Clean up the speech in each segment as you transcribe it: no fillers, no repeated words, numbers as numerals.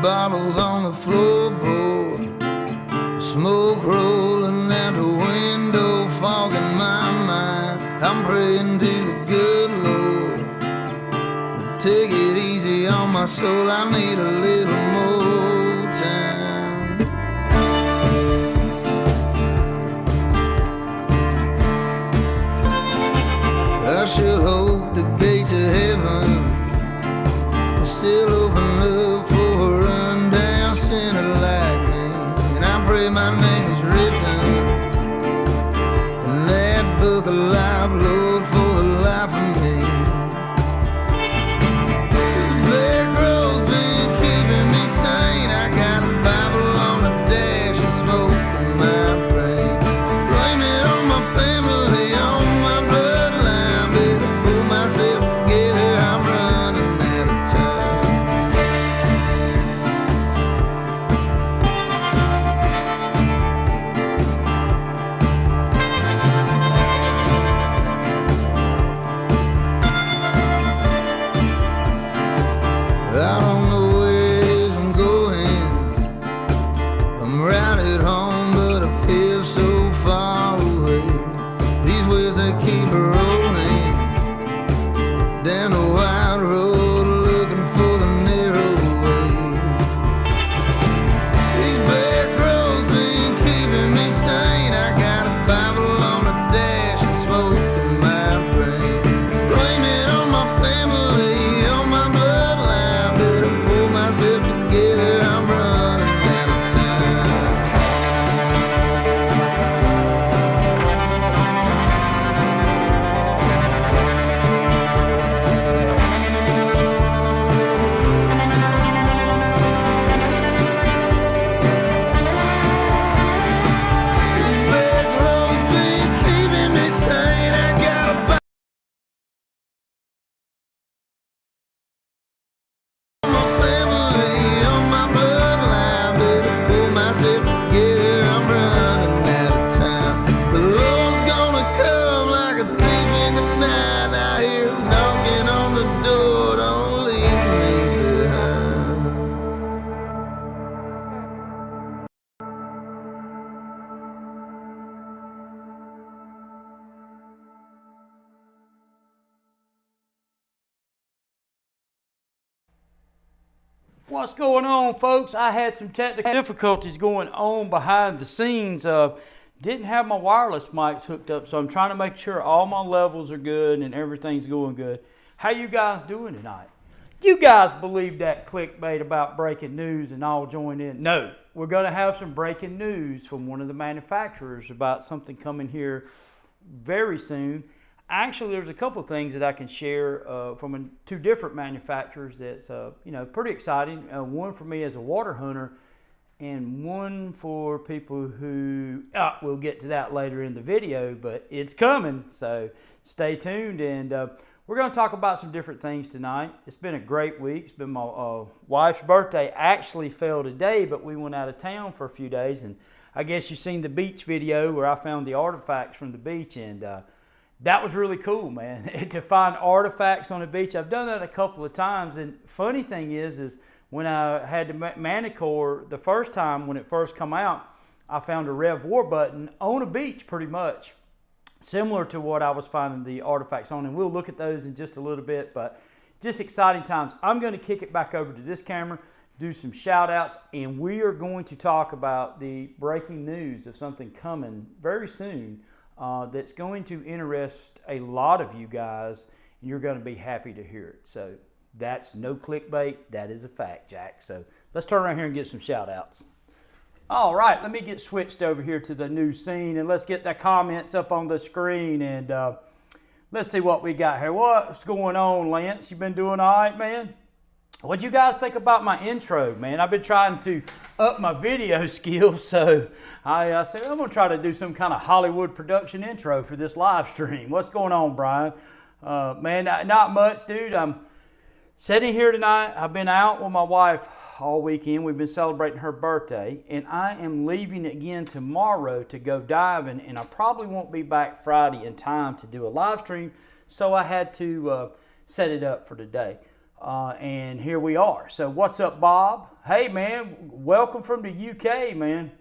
bottles on the floorboard, smoke rolling out the window, fogging my mind. I'm praying to the good Lord to take it easy on my soul. I need a little more time. I sure hope the gates of heaven are still open up for a rundown sinner like me. And I pray my name is written in that book of life, Lord, for the life of me. This black road's been keeping me sane. I got a Bible on the dash and smoke in my brain. Blame it on my family, on my bloodline. Better pull myself together, I'm running out of time. I don't know where I'm going. I'm right at home, but I feel so far away. These wheels they keep rolling down the wide road, looking for the narrow way. These back roads been keeping me sane. I got a Bible on the dash and smoke in my brain. Blame it on my family, on my bloodline. Better pull myself together, I'm running out of time. These back roads been keeping me sane. I got a Bible on my family, on my bloodline. Better pull myself together, I'm running out of time. The Lord's gonna come like a thief in the night. I hear him knocking on the door, don't leave me behind. What's going on, folks? I had some technical difficulties going on behind the scenes. Didn't have my wireless mics hooked up, so I'm trying to make sure all my levels are good and everything's going good. How you guys doing tonight? You guys believe that clickbait about breaking news and all join in? No, we're going to have some breaking news from one of the manufacturers about something coming here very soon. Actually, there's a couple of things that I can share from two different manufacturers that's pretty exciting. One for me as a water hunter, and one for people who we'll get to that later in the video, but it's coming, so stay tuned. And we're going to talk about some different things tonight. It's been a great week. It's been my wife's birthday. Actually fell today, but we went out of town for a few days, and I guess you've seen the beach video where I found the artifacts from the beach, and that was really cool, man, to find artifacts on the beach. I've done that a couple of times, and funny thing is when I had the MANTICORE the first time, when it first come out, I found a Rev War button on a beach pretty much, similar to what I was finding the artifacts on, and we'll look at those in just a little bit, but just exciting times. I'm going to kick it back over to this camera, do some shout outs, and we are going to talk about the breaking news of something coming very soon that's going to interest a lot of you guys, and you're going to be happy to hear it. So that's no clickbait, that is a fact, Jack. So let's turn around here and get some shout outs. All right, let me get switched over here to the new scene, and let's get the comments up on the screen, and let's see what we got here. What's going on, Lance? You been doing all right, man? What'd you guys think about my intro, man? I've been trying to up my video skills, so I said I'm gonna try to do some kind of Hollywood production intro for this live stream. What's going on, Brian? Man, not much, dude. I'm sitting here tonight. I've been out with my wife all weekend. We've been celebrating her birthday, and I am leaving again tomorrow to go diving, and I probably won't be back Friday in time to do a live stream, so I had to set it up for today. And here we are. So what's up, Bob? Hey, man, welcome from the UK, man.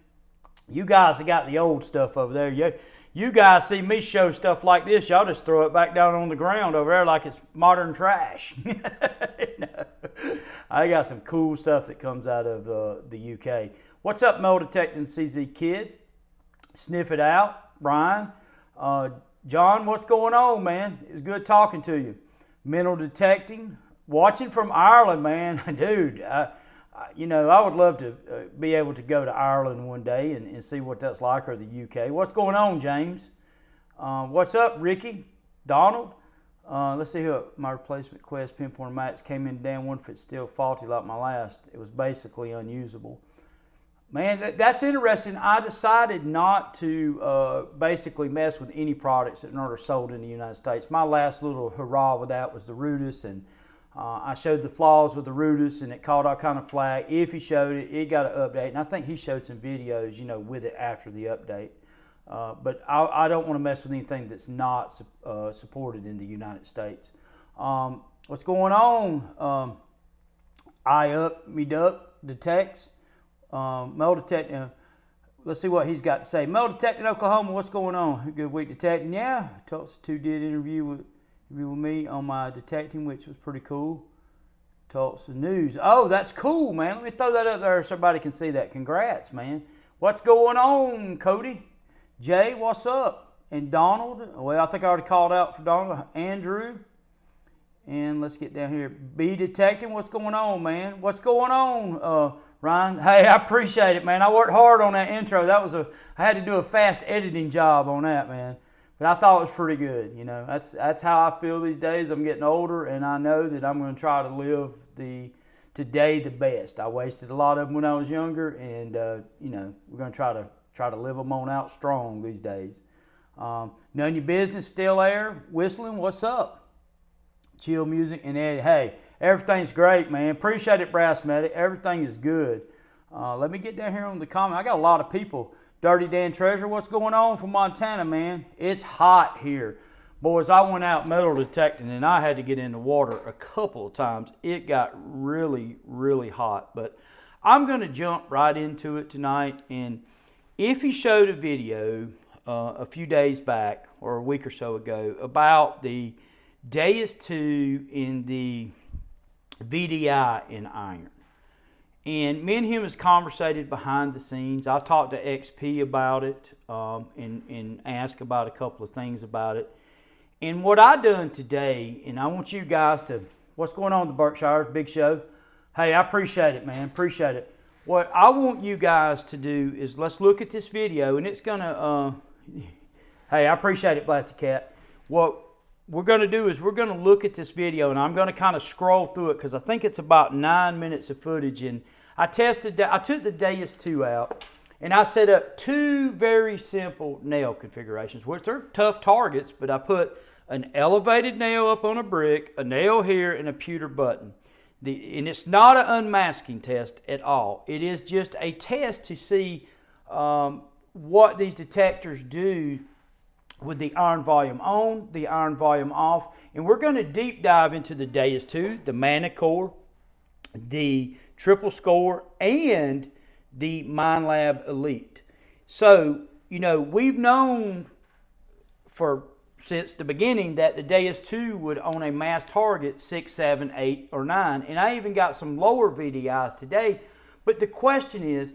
You guys have got the old stuff over there. You guys see me show stuff like this, y'all just throw it back down on the ground over there like it's modern trash. No. I got some cool stuff that comes out of the UK. What's up, metal detecting CZ Kid? Sniff it out, Brian. John, what's going on, man? It was good talking to you. Metal detecting, watching from Ireland, man. Dude, I would love to be able to go to Ireland one day and see what that's like, or the UK. What's going on, James? What's up, Ricky? Donald? Let's see who my replacement Quest pinpointer max came in down. One if it's still faulty like my last. It was basically unusable. Man, that's interesting. I decided not to basically mess with any products that are sold in the United States. My last little hurrah with that was the Rudis, and I showed the flaws with the Rudis, and it caught all kind of flag. If he showed it, it got an update, and I think he showed some videos, with it after the update. But I don't want to mess with anything that's not supported in the United States. What's going on? Eye up, me duck, detects. Metal detecting. Let's see what he's got to say. Metal detecting Oklahoma. What's going on? Good week detecting. Yeah, Tulsa 2 did interview with me on my detecting, which was pretty cool. Tulsa News. Oh, that's cool, man. Let me throw that up there so everybody can see that. Congrats, man. What's going on, Cody? Jay, what's up? And Donald. Well, I think I already called out for Donald. Andrew. And let's get down here. B detecting. What's going on, man? What's going on, Ryan? Hey, I appreciate it, man. I worked hard on that intro. I had to do a fast editing job on that, man. But I thought it was pretty good. That's how I feel these days. I'm getting older, and I know that I'm going to try to live today the best. I wasted a lot of them when I was younger, and we're going to try to live them on out strong these days. None of your business, still there, whistling. What's up? Chill music and Eddie. Hey, everything's great, man. Appreciate it, Brass Medic. Everything is good. Let me get down here on the comment. I got a lot of people. Dirty Dan Treasure, what's going on from Montana, man? It's hot here. Boys, I went out metal detecting and I had to get in the water a couple of times. It got really, really hot. But I'm going to jump right into it tonight. And if he showed a video a few days back or a week or so ago about the DEUS 2 in the VDI in iron. And me and him has conversated behind the scenes. I talked to XP about it and asked about a couple of things about it. And what I done today, and I want you guys to, what's going on in the Berkshires, big show? Hey, I appreciate it, man, appreciate it. What I want you guys to do is let's look at this video, and it's going to, hey, I appreciate it, Blasted Cat. What we're going to do is we're going to look at this video, and I'm going to kind of scroll through it because I think it's about 9 minutes of footage. And I took the DEUS 2 out, and I set up 2 very simple nail configurations, which they're tough targets, but I put an elevated nail up on a brick, a nail here, and a pewter button. And it's not an unmasking test at all. It is just a test to see what these detectors do with the iron volume on, the iron volume off. And we're going to deep dive into the DEUS 2, the MANTICORE, the triple score, and the Minelab Elite. So, we've known since the beginning that the DEUS 2 would on a mass target 6, 7, 8, or 9. And I even got some lower VDIs today. But the question is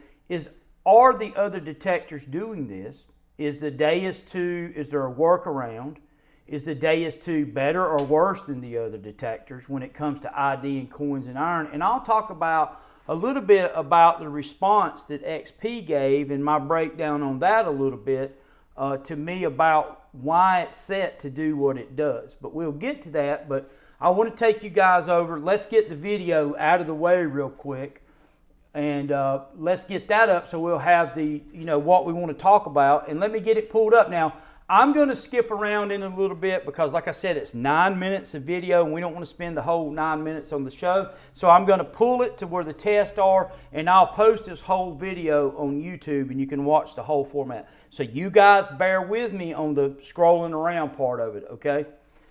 are the other detectors doing this? Is the DEUS 2, is there a workaround? Is the DEUS 2 better or worse than the other detectors when it comes to ID and coins and iron? And I'll talk about a little bit about the response that XP gave and my breakdown on that a little bit to me about why it's set to do what it does. But we'll get to that, but I want to take you guys over. Let's get the video out of the way real quick. And let's get that up so we'll have the, what we want to talk about. And let me get it pulled up. Now, I'm going to skip around in a little bit because, like I said, it's 9 minutes of video and we don't want to spend the whole 9 minutes on the show. So I'm going to pull it to where the tests are, and I'll post this whole video on YouTube and you can watch the whole format. So you guys bear with me on the scrolling around part of it, okay?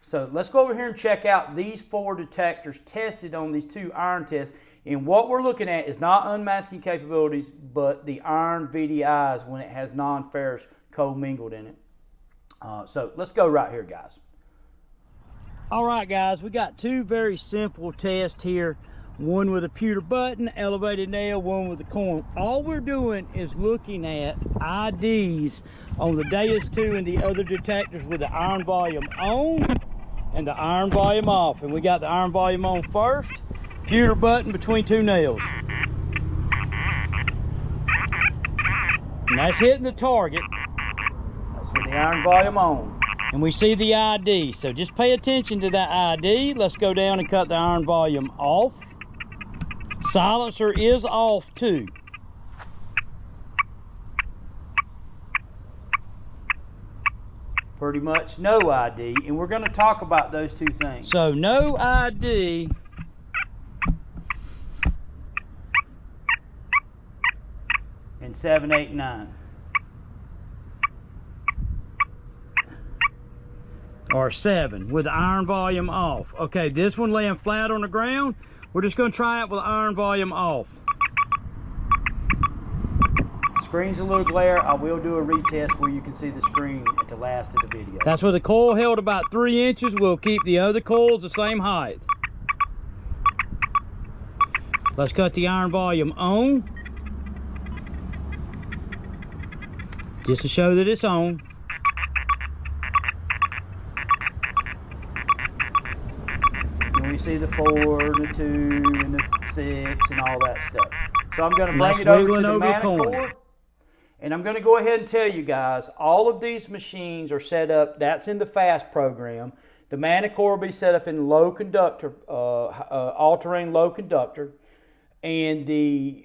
So let's go over here and check out these 4 detectors tested on these 2 iron tests. And what we're looking at is not unmasking capabilities, but the iron VDIs when it has non-ferrous co-mingled in it. So let's go right here, guys. All right, guys, we got 2 very simple tests here. One with a pewter button, elevated nail, one with a coin. All we're doing is looking at IDs on the DEUS 2 and the other detectors with the iron volume on and the iron volume off. And we got the iron volume on first, pewter button between 2 nails. And that's hitting the target. That's with the iron volume on. And we see the ID, so just pay attention to that ID. Let's go down and cut the iron volume off. Silencer is off too. Pretty much no ID, and we're going to talk about those 2 things. So no ID. And 7, 8, 9. Or 7 with the iron volume off. Okay, this one laying flat on the ground. We're just going to try it with the iron volume off. Screen's a little glare. I will do a retest where you can see the screen at the last of the video. That's where the coil held about 3 inches. We'll keep the other coils the same height. Let's cut the iron volume on. Just to show that it's on. We see the 4, the 2, and the 6, and all that stuff. So I'm going to bring it over to the MANTICORE, and I'm going to go ahead and tell you guys, all of these machines are set up, that's in the FAST program. The MANTICORE will be set up in low conductor, all-terrain low conductor, and the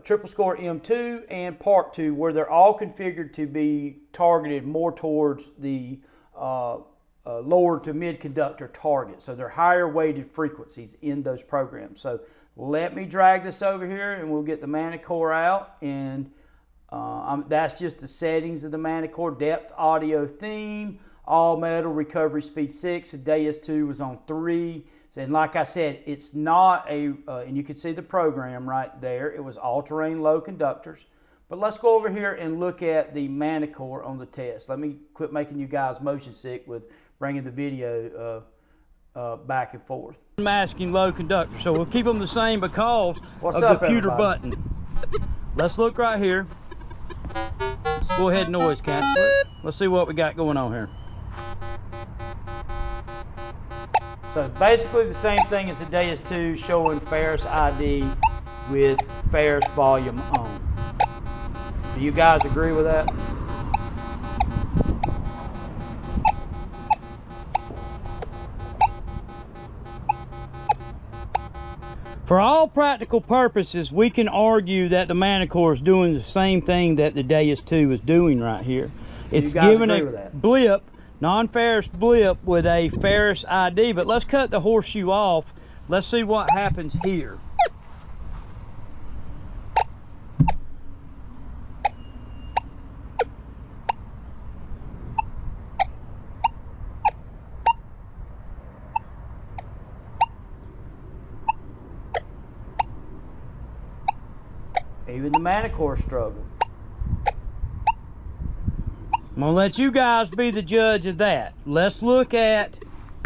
triple score M2 and Part 2, where they're all configured to be targeted more towards the lower to mid conductor target. So they're higher weighted frequencies in those programs. So let me drag this over here and we'll get the MANTICORE out. And that's just the settings of the MANTICORE. Depth audio theme, all metal, recovery speed 6. The DEUS 2 was on 3. And like I said, it's not a, and you can see the program right there. It was all-terrain low conductors. But let's go over here and look at the MANTICORE on the test. Let me quit making you guys motion sick with bringing the video back and forth. Masking low conductor, so we'll keep them the same because of the pewter button. Let's look right here. Let's go ahead and noise cancel it. Let's see what we got going on here. So basically the same thing as the DEUS 2, showing ferrous ID with ferrous volume on. Do you guys agree with that? For all practical purposes, we can argue that the MANTICORE is doing the same thing that the DEUS 2 is doing right here. It's giving a blip, non-ferrous blip with a ferrous ID, but let's cut the horseshoe off. Let's see what happens here. Even the MANTICORE struggle. I'm gonna let you guys be the judge of that. Let's look at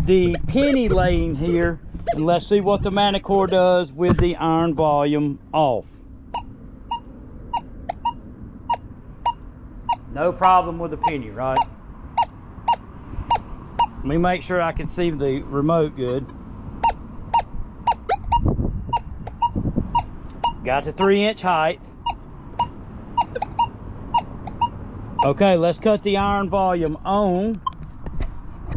the penny laying here and let's see what the MANTICORE does with the iron volume off. No problem with the penny, right? Let me make sure I can see the remote good. Got the 3-inch height. Okay, let's cut the iron volume on.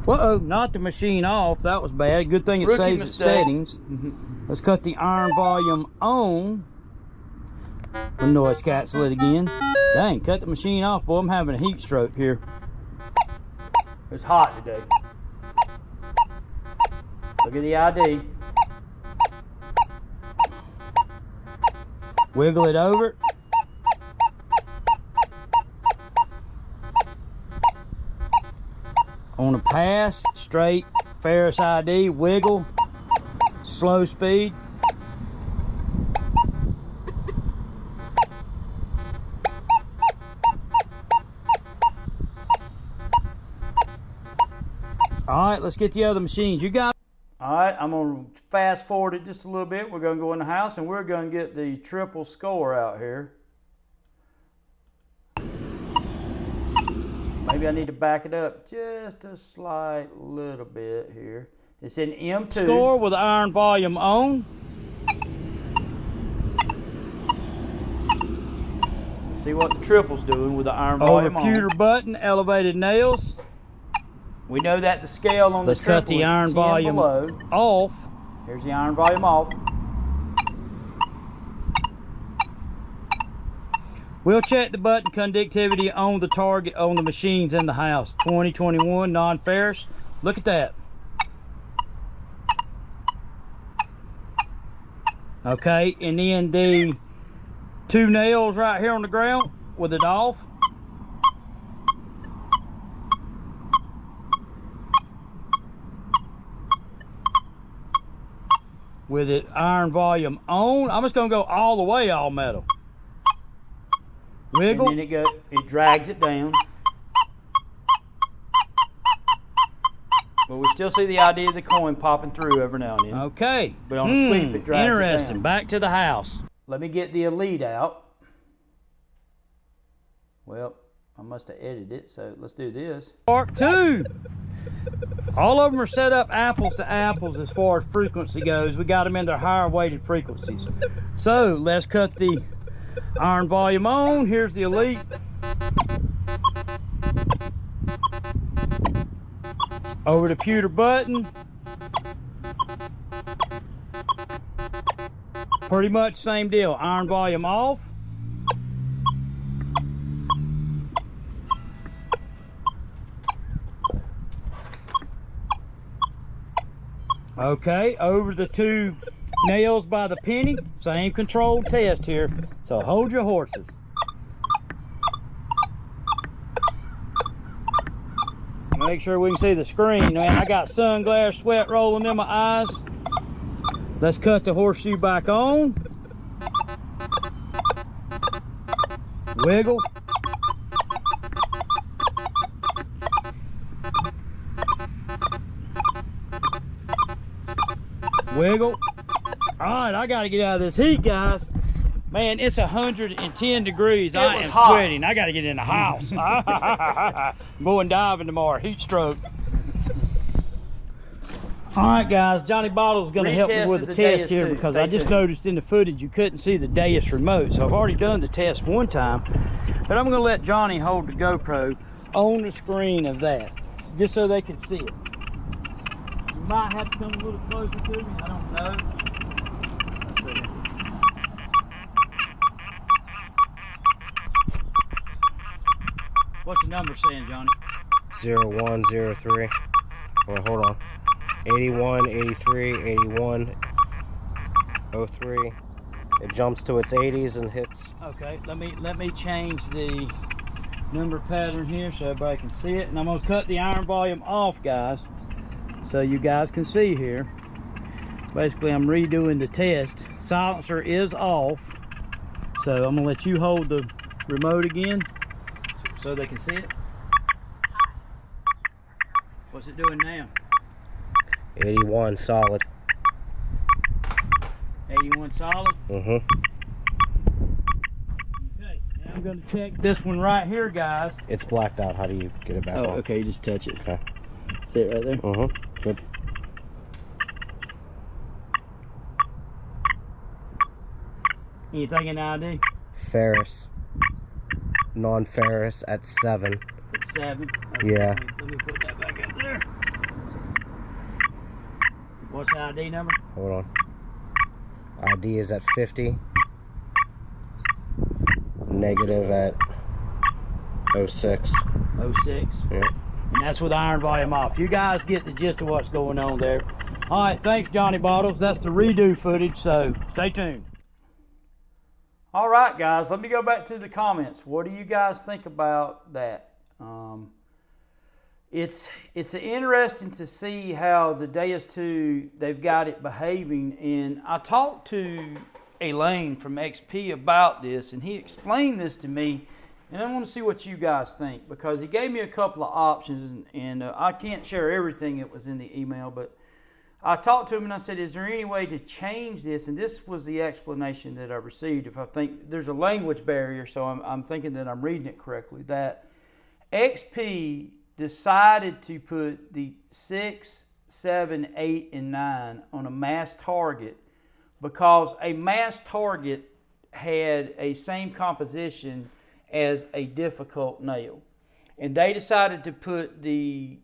Uh-oh, not the machine off. That was bad. Good thing it saves its settings. Let's cut the iron volume on. We'll noise cancel it again. Dang, cut the machine off. Boy, I'm having a heat stroke here. It's hot today. Look at the ID. Wiggle it over. On a pass, straight, Ferris ID, wiggle, slow speed. All right, let's get the other machines. You got. All right, I'm gonna fast forward it just a little bit. We're gonna go in the house and we're gonna get the triple score out here. Maybe I need to back it up just a slight little bit here. It's in M2. Score with the iron volume on. See what the triple's doing with the iron volume on. Computer button, elevated nails. We know that the scale on the triple cut the iron volume below. Off. Here's the iron volume off. We'll check the button conductivity on the target on the machines in the house. 2021 non-ferrous. Look at that. Okay, and then the 2 nails right here on the ground with it off. With it iron volume on. I'm just gonna go all the way all metal. Wiggle. And then it drags it down. But we still see the idea of the coin popping through every now and then. Okay. But on a sweep it drags it down. Interesting. Back to the house. Let me get the Elite out. Well, I must have edited it, so let's do this. Part 2. All of them are set up apples to apples as far as frequency goes. We got them in their higher weighted frequencies. So let's cut the iron volume on. Here's the Elite. Over the pewter button. Pretty much same deal. Iron volume off. Okay, over the 2 nails by the penny, same controlled test here, so hold your horses. Make sure we can see the screen. Man, I got sunglass sweat rolling in my eyes. Let's cut the horseshoe back on. Wiggle. Wiggle. All right, I gotta get out of this heat, guys. Man, it's 110 degrees. I am sweating. I gotta get in the house. I'm going diving tomorrow. Heat stroke. All right, guys. Johnny Bottle's gonna help me with the test here because I just noticed in the footage you couldn't see the DEUS remote. So I've already done the test one time, but I'm gonna let Johnny hold the GoPro on the screen of that, just so they can see it. You might have to come a little closer to me. I don't know. Let's see. What's the number saying, Johnny? 0103. Well, hold on. 81, 83, 81, 03. It jumps to its 80s and hits. Okay, let me change the number pattern here so everybody can see it, and I'm gonna cut the iron volume off, guys, so you guys can see here. Basically, I'm redoing the test. Silencer is off, so I'm gonna let you hold the remote again so they can see it. What's it doing now? 81 solid. 81 solid? Mm-hmm. Okay, now I'm going to check this one right here, guys. It's blacked out. How do you get it back on? Okay, you just touch it. Okay. See it right there? Mm-hmm. Good. Anything in ID? Ferrous. Non-ferrous at 7. At 7? Okay, yeah. Let me put that back up there. What's the ID number? Hold on. ID is at 50. Negative at 06. 06? Yeah. And that's with iron volume off. You guys get the gist of what's going on there. All right, thanks, Johnny Bottles. That's the redo footage, so stay tuned. All right, guys, let me go back to the comments. What do you guys think about that? it's interesting to see how the DEUS 2, they've got it behaving. And I talked to Elaine from XP about this, and he explained this to me, and I want to see what you guys think, because he gave me a couple of options, and I can't share everything that was in the email, but I talked to him and I said, is there any way to change this? And this was the explanation that I received. If I think there's a language barrier, so I'm thinking that I'm reading it correctly, that XP decided to put the 6, 7, 8, and 9 on a mass target because a mass target had a same composition as a difficult nail. And they decided to put the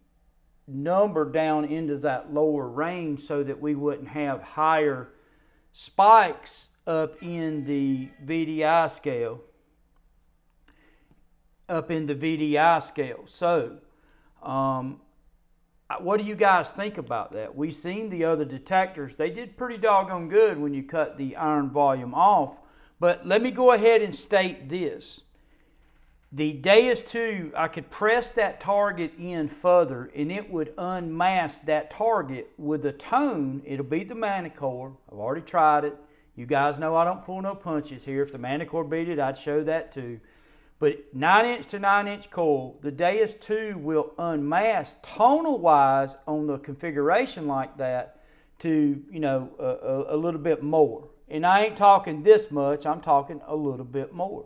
number down into that lower range so that we wouldn't have higher spikes up in the VDI scale. So, what do you guys think about that? We've seen the other detectors. They did pretty doggone good when you cut the iron volume off. But let me go ahead and state this. The DEUS 2, I could press that target in further and it would unmask that target with a tone. It'll beat the MANTICORE. I've already tried it. You guys know I don't pull no punches here. If the MANTICORE beat it, I'd show that too. But 9-inch to 9-inch coil, the DEUS 2 will unmask tonal wise on the configuration like that to, you know, a little bit more. And I ain't talking this much, I'm talking a little bit more.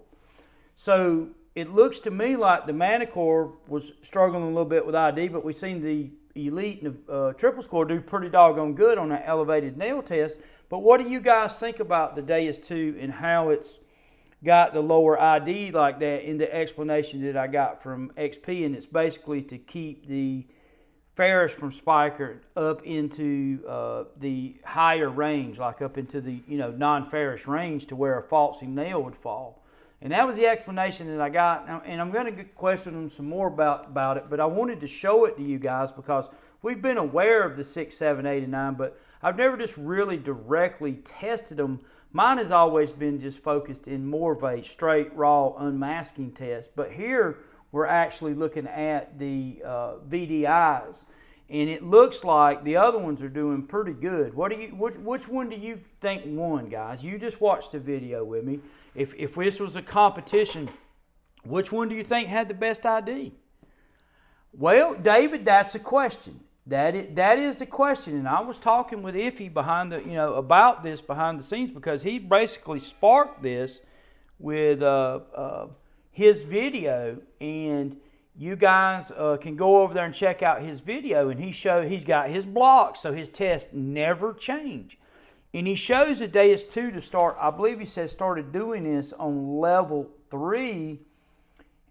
So it looks to me like the MANTICORE was struggling a little bit with ID, but we've seen the Elite and the triple score do pretty doggone good on that elevated nail test. But what do you guys think about the DEUS 2 and how it's got the lower ID like that in the explanation that I got from XP? And it's basically to keep the ferrous from spiker up into the higher range, like up into the, you know, non-ferrous range to where a falsy nail would fall. And that was the explanation that I got. And I'm going to question them some more about it, but I wanted to show it to you guys because we've been aware of the 6, 7, 8, and 9, but I've never just really directly tested them. Mine has always been just focused in more of a straight, raw, unmasking test. But here we're actually looking at the VDIs. And it looks like the other ones are doing pretty good. Which one do you think won, guys? You just watched the video with me. If this was a competition, which one do you think had the best ID? Well, David, that's a question. That is a question, and I was talking with Iffy behind the, you know, about this behind the scenes because he basically sparked this with his video, and you guys can go over there and check out his video, and he's got his blocks, so his tests never change. And he shows the DEUS 2 to start, I believe he says started doing this on level 3,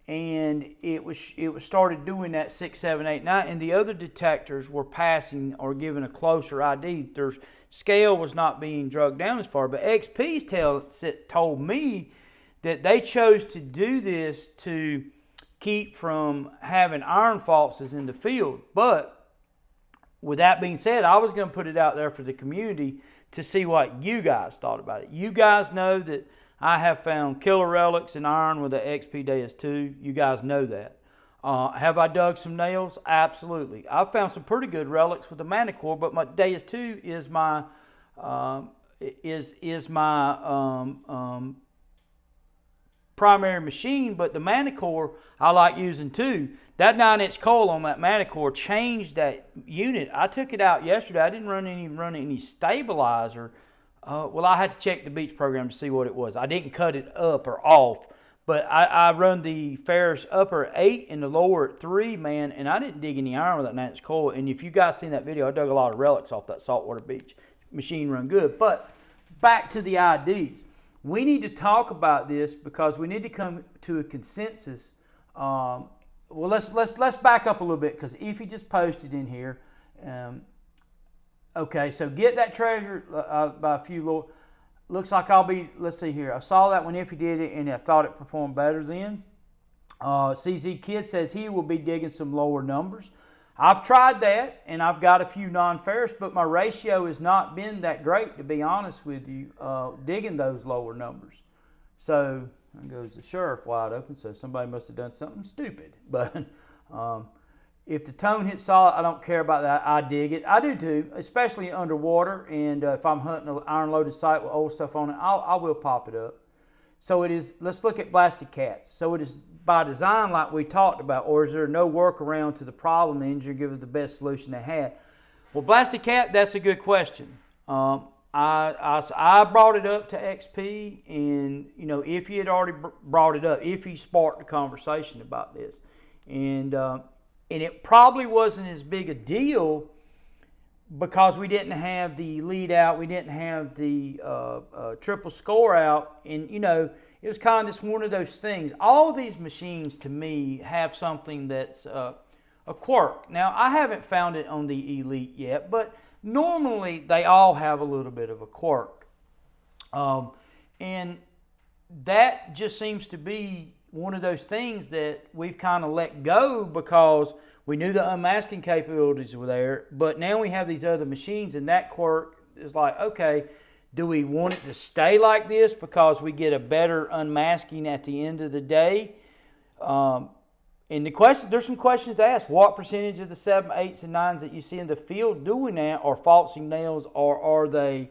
and it was started doing that 6, 7, 8, 9, and the other detectors were passing or giving a closer ID. Their scale was not being drugged down as far, but XP's told me that they chose to do this to keep from having iron falses in the field. But with that being said, I was going to put it out there for the community to see what you guys thought about it. You guys know that I have found killer relics in iron with the XP DEUS 2. You guys know that. Have I dug some nails? Absolutely. I've found some pretty good relics with the MANTICORE, but my DEUS 2 is my primary machine. But the MANTICORE I like using too. That 9-inch coil on that MANTICORE changed that unit. I took it out yesterday. I didn't run any stabilizer. Well, I had to check the Beach program to see what it was. I didn't cut it up or off, but I run the ferrous upper at 8 and the lower at 3, man, and I didn't dig any iron with that 9-inch coil. And if you guys seen that video, I dug a lot of relics off that saltwater beach. Machine run good. But back to the IDs. We need to talk about this because we need to come to a consensus. Well, let's back up a little bit because Ify just posted in here. Okay, so get that treasure by a few low. Looks like I'll be, let's see here. I saw that when Iffy did it and I thought it performed better then. CZ Kid says he will be digging some lower numbers. I've tried that and I've got a few non-ferrous, but my ratio has not been that great, to be honest with you, digging those lower numbers. So there goes the sheriff wide open, so somebody must have done something stupid. But If the tone hits solid, I don't care about that. I dig it. I do too, especially underwater. And if I'm hunting an iron-loaded site with old stuff on it, I will pop it up. So it is, let's look at blasted cats. So it is by design like we talked about, or is there no workaround to the problem the engineer give us the best solution they had? Well, blasted cat, that's a good question. I brought it up to XP, and you know, if he had already brought it up, if he sparked a conversation about this, and it probably wasn't as big a deal because we didn't have the lead out, we didn't have the triple score out, and you know, it was kind of just one of those things. All these machines to me have something that's a quirk. Now, I haven't found it on the Elite yet, but normally they all have a little bit of a quirk. And that just seems to be one of those things that we've kind of let go because we knew the unmasking capabilities were there, but now we have these other machines, and that quirk is like, okay, do we want it to stay like this because we get a better unmasking at the end of the day? And the question, there's some questions to ask. What percentage of the 7, 8s, and 9s that you see in the field doing that are false nails, or are they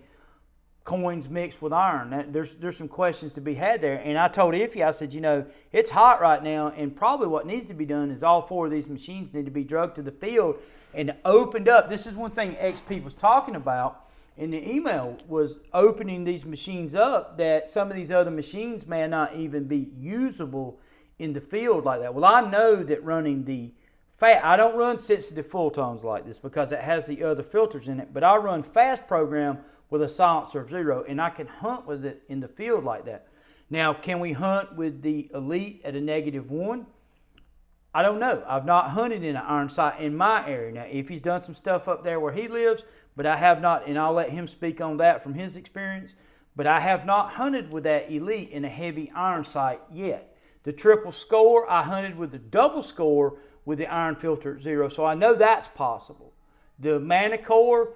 coins mixed with iron? There's some questions to be had there. And I told Iffy, I said, you know, it's hot right now, and probably what needs to be done is all 4 of these machines need to be drugged to the field and opened up. This is one thing XP was talking about in the email, was opening these machines up, that some of these other machines may not even be usable in the field like that. Well, I know that running the I don't run sensitive full tones like this because it has the other filters in it, but I run fast program with a silencer of 0, and I can hunt with it in the field like that. Now, can we hunt with the Elite at a -1? I don't know. I've not hunted in an iron sight in my area. Now, if he's done some stuff up there where he lives, but I have not, and I'll let him speak on that from his experience, but I have not hunted with that Elite in a heavy iron sight yet. The triple score, I hunted with the double score with the iron filter at 0, so I know that's possible. The MANTICORE,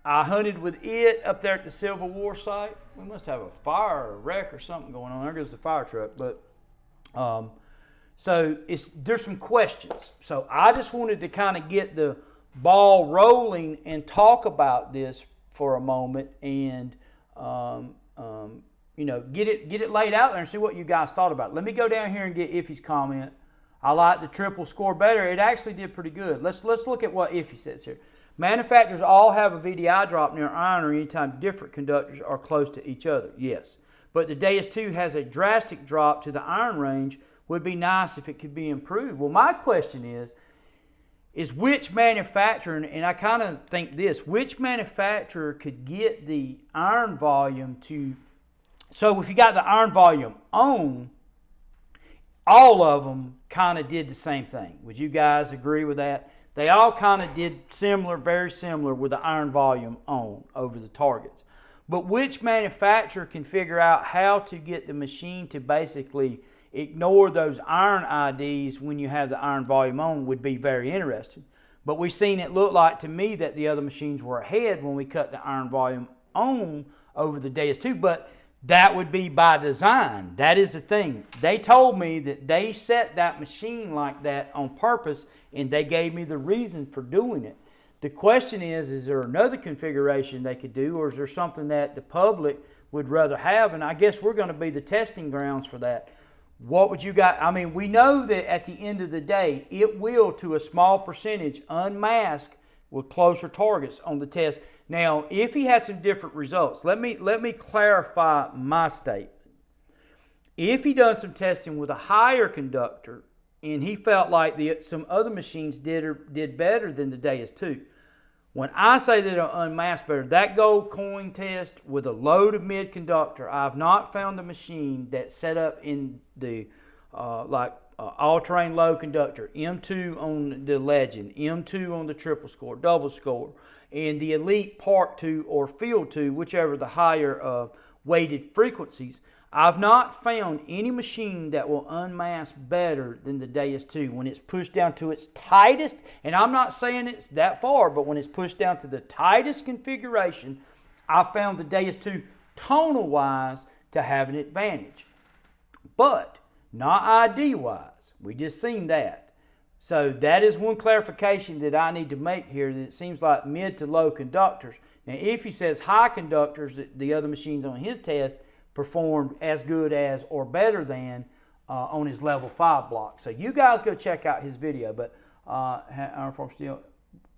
I hunted with it up there at the Civil War site. We must have a fire or a wreck or something going on. There goes the fire truck. But so there's some questions. So I just wanted to kind of get the ball rolling and talk about this for a moment, and you know, get it laid out there and see what you guys thought about it. Let me go down here and get Iffy's comment. I like the triple score better. It actually did pretty good. Let's look at what Iffy says here. Manufacturers all have a VDI drop near iron or anytime different conductors are close to each other. Yes. But the DEUS 2 has a drastic drop to the iron range. Would be nice if it could be improved. Well, my question is which manufacturer, and I kind of think this, which manufacturer could get the iron volume to, so if you got the iron volume on, all of them kind of did the same thing. Would you guys agree with that? They all kind of did similar, very similar with the iron volume on over the targets. But which manufacturer can figure out how to get the machine to basically ignore those iron IDs when you have the iron volume on would be very interesting. But we've seen it look like to me that the other machines were ahead when we cut the iron volume on over the DEUS 2, but that would be by design. That is the thing. They told me that they set that machine like that on purpose, and they gave me the reason for doing it. The question is there another configuration they could do, or is there something that the public would rather have? And I guess we're going to be the testing grounds for that. What would you guys, I mean, we know that at the end of the day, it will, to a small percentage, unmask with closer targets on the test. Now, if he had some different results, let me clarify my statement. If he done some testing with a higher conductor and he felt like some other machines did better than the DEUS 2, when I say that it'll unmask better, that gold coin test with a load of mid conductor, I've not found a machine that's set up in the all-terrain low conductor, M2 on the Legend, M2 on the triple score, double score, and the Elite Part 2 or Field 2, whichever the higher weighted frequencies. I've not found any machine that will unmask better than the DEUS 2 when it's pushed down to its tightest, and I'm not saying it's that far, but when it's pushed down to the tightest configuration, I found the DEUS 2 tonal-wise to have an advantage. But not ID-wise. We just seen that. So that is one clarification that I need to make here, that it seems like mid to low conductors. Now, if he says high conductors, the other machines on his test performed as good as or better than on his level 5 block. So you guys go check out his video. But iron form steel,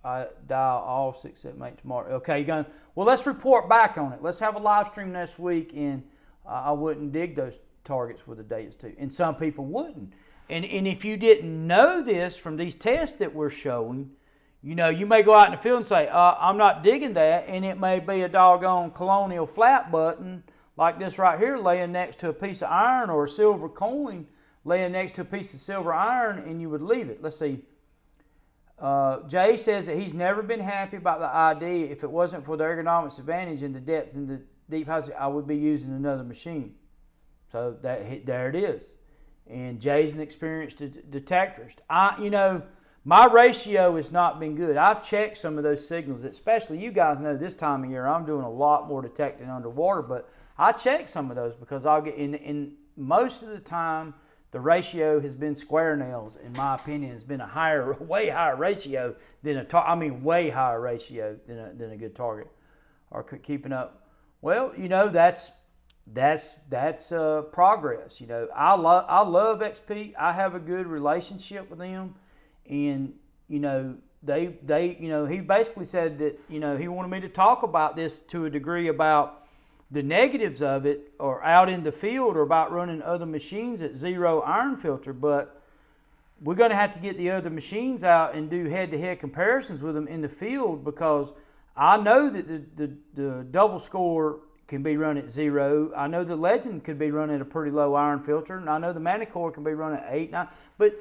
I dial all 678 tomorrow. Okay, you're going. Well, let's report back on it. Let's have a live stream next week, and I wouldn't dig those targets with the DEUS 2, and some people wouldn't. And if you didn't know this from these tests that we're showing, you know, you may go out in the field and say, I'm not digging that, and it may be a doggone colonial flat button like this right here laying next to a piece of iron, or a silver coin laying next to a piece of silver iron, and you would leave it. Let's see. Jay says that he's never been happy about the ID. If it wasn't for the ergonomics advantage and the depth and the deep height, I would be using another machine. So there it is. And Jay's an experienced detectorist. You know, my ratio has not been good. I've checked some of those signals, especially you guys know this time of year I'm doing a lot more detecting underwater, but I check some of those because I'll get in most of the time the ratio has been square nails. In my opinion, it's been a way higher ratio than way higher ratio than a good target or keeping up. Well, you know, that's progress. You know, I love XP. I have a good relationship with them, and you know, they you know, he basically said that, you know, he wanted me to talk about this to a degree about the negatives of it, or out in the field, or about running other machines at 0 iron filter. But we're going to have to get the other machines out and do head-to-head comparisons with them in the field, because I know that the double score can be run at 0. I know the Legend could be run at a pretty low iron filter, and I know the MANTICORE can be run at 8, 9. But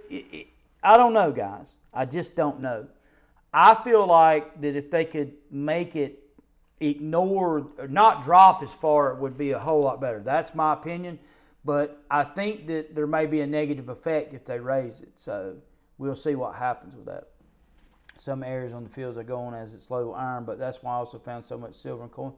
I don't know, guys. I just don't know. I feel like that if they could make it ignore or not drop as far, it would be a whole lot better. That's my opinion. But I think that there may be a negative effect if they raise it. So we'll see what happens with that. Some areas on the fields are going as it's low iron, but that's why I also found so much silver and coin.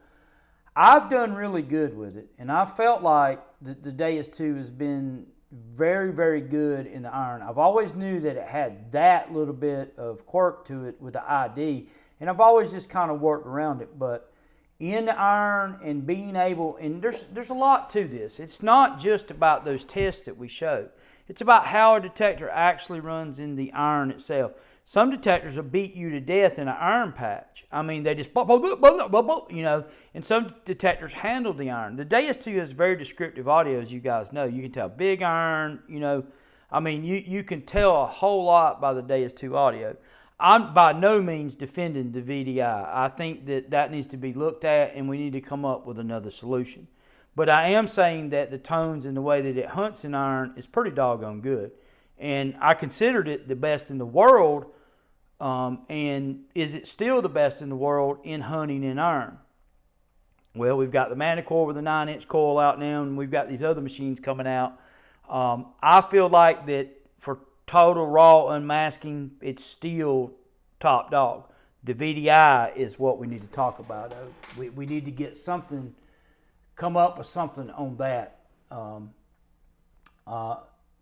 I've done really good with it, and I felt like the DEUS 2 has been very, very good in the iron. I've always knew that it had that little bit of quirk to it with the ID, and I've always just kind of worked around it. But in the iron and being able, and there's a lot to this. It's not just about those tests that we showed. It's about how a detector actually runs in the iron itself. Some detectors will beat you to death in an iron patch. I mean, they just, you know, and some detectors handle the iron. The DEUS 2 has very descriptive audio, as you guys know. You can tell big iron, you know. I mean, you can tell a whole lot by the DEUS 2 audio. I'm by no means defending the VDI. I think that needs to be looked at, and we need to come up with another solution. But I am saying that the tones and the way that it hunts in iron is pretty doggone good. And I considered it the best in the world. And is it still the best in the world in hunting in iron? Well, we've got the MANTICORE with a 9-inch coil out now, and we've got these other machines coming out. I feel like that for total raw unmasking, it's still top dog. The VDI is what we need to talk about, though. We need to get something, come up with something on that.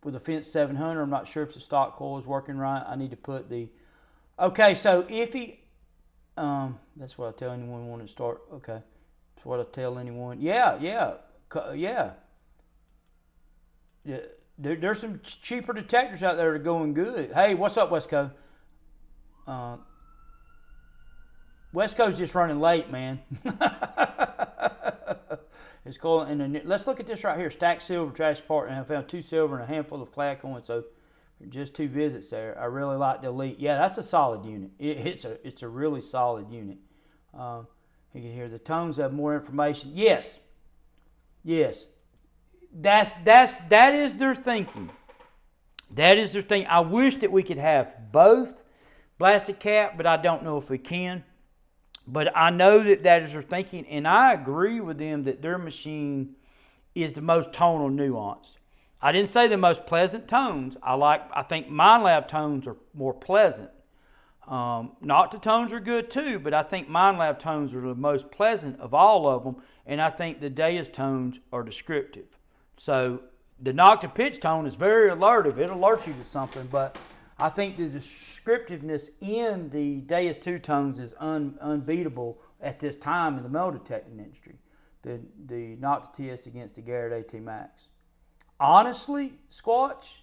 With the Fence 700, I'm not sure if the stock coil is working right. I need to put the... Okay, so if he... that's what I tell anyone wanting to start. Okay. That's what I tell anyone. Yeah. There's some cheaper detectors out there that are going good. Hey, what's up, Wesco? Wesco's just running late, man. It's cool. And let's look at this right here. Stacked silver trash part, and I found 2 silver and a handful of flat coins. So just 2 visits there. I really like the Elite. Yeah, that's a solid unit. It's a really solid unit. You can hear the tones have more information. Yes. That is their thinking. That is their thing. I wish that we could have both blasted cap, but I don't know if we can. But I know that is their thinking, and I agree with them that their machine is the most tonal nuanced. I didn't say the most pleasant tones. I think Minelab tones are more pleasant. Nokta tones are good too, but I think Minelab tones are the most pleasant of all of them, and I think the DEUS tones are descriptive. So the Nokta pitch tone is very alertive. It alerts you to something, but I think the descriptiveness in the DEUS two-tones is unbeatable at this time in the metal detecting industry. The Nokta TS against the Garrett AT Max. Honestly, Squatch,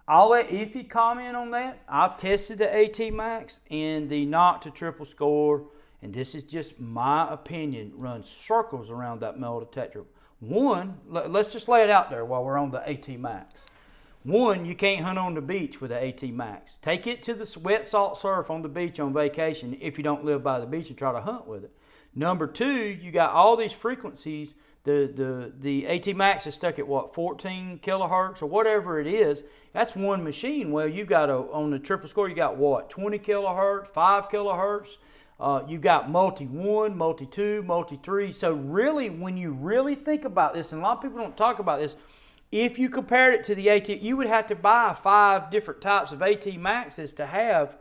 I'll let Iffy comment on that. I've tested the AT Max and the Nokta triple score, and this is just my opinion, runs circles around that metal detector. One, let's just lay it out there while we're on the AT Max. One, you can't hunt on the beach with the AT Max. Take it to the wet salt surf on the beach on vacation if you don't live by the beach and try to hunt with it. Number two, you got all these frequencies. The AT Max is stuck at what, 14 kilohertz or whatever it is. That's one machine. Well, you got on the triple score, you got what, 20 kilohertz, 5 kilohertz. You got multi-1, multi-2, multi-3. So really, when you really think about this, and a lot of people don't talk about this, if you compared it to the AT, you would have to buy 5 different types of AT Maxes to have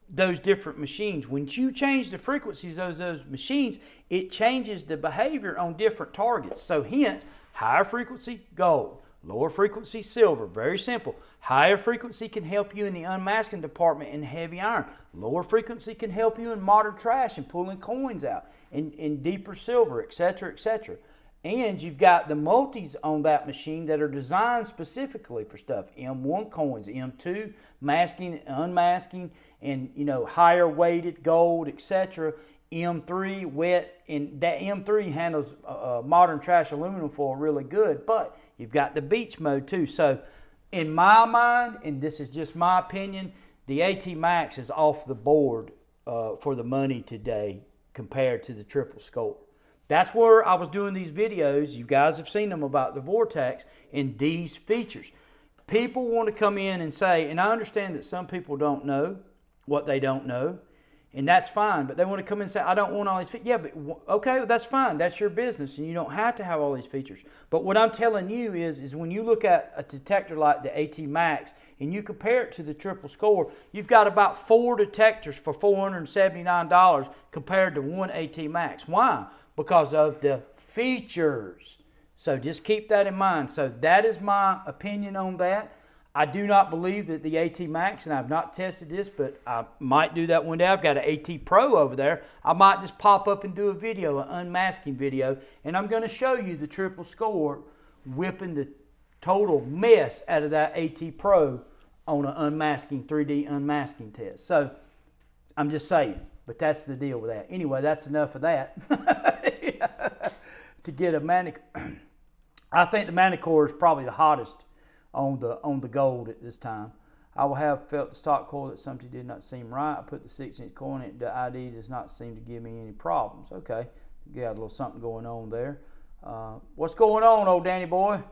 those different machines. When you change the frequencies of those machines, it changes the behavior on different targets. So hence, higher frequency, gold. Lower frequency, silver. Very simple. Higher frequency can help you in the unmasking department in heavy iron. Lower frequency can help you in modern trash and pulling coins out. In deeper silver, etc., etc. And you've got the multis on that machine that are designed specifically for stuff. M1 coins, M2 masking, unmasking, and higher weighted gold, etc. M3 wet, and that M3 handles modern trash aluminum foil really good. But you've got the beach mode too. So in my mind, and this is just my opinion, the AT Max is off the board for the money today compared to the triple score. That's where I was doing these videos. You guys have seen them about the Vortex and these features. People want to come in and say, and I understand that some people don't know what they don't know, and that's fine, but they want to come in and say, I don't want all these features. Yeah, but okay, that's fine. That's your business, and you don't have to have all these features. But what I'm telling you is when you look at a detector like the AT Max and you compare it to the triple score, you've got about 4 detectors for $479 compared to one AT Max. Why? Because of the features. So just keep that in mind. So that is my opinion on that. I do not believe that the AT Max, and I've not tested this, but I might do that one day. I've got an AT Pro over there. I might just pop up and do a video, an unmasking video, and I'm going to show you the triple score whipping the total mess out of that AT Pro on an unmasking, 3D unmasking test. So I'm just saying. But that's the deal with that. Anyway, that's enough of that. To get a MANTICORE, I think the MANTICORE is probably the hottest on the gold at this time. I will have felt the stock coil that something did not seem right. I put the 6-inch coil in it. The ID does not seem to give me any problems. Okay, you got a little something going on there. What's going on, old Danny boy?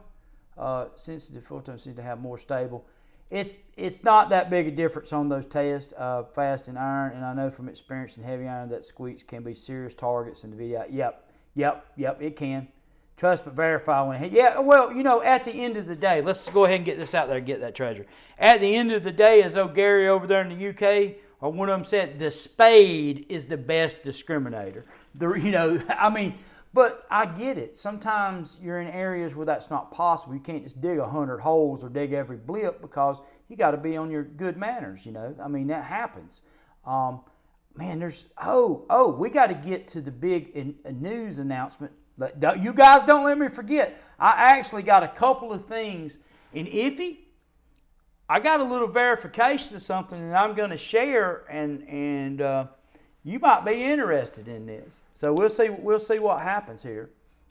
Sensitive full-time seems to have more stable. It's not that big a difference on those tests, fast and iron, and I know from experience in heavy iron that squeaks can be serious targets in the video. Yep, it can. Trust but verify when. Yeah, well, at the end of the day, let's go ahead and get this out there and get that treasure. At the end of the day, as old Gary over there in the UK, or one of them said, the spade is the best discriminator. But I get it. Sometimes you're in areas where that's not possible. You can't just dig 100 holes or dig every blip because you got to be on your good manners, that happens. Man, we got to get to the big news announcement. You guys don't let me forget. I actually got a couple of things. And Iffy, I got a little verification of something that I'm going to share, and you might be interested in this. So we'll see what happens here.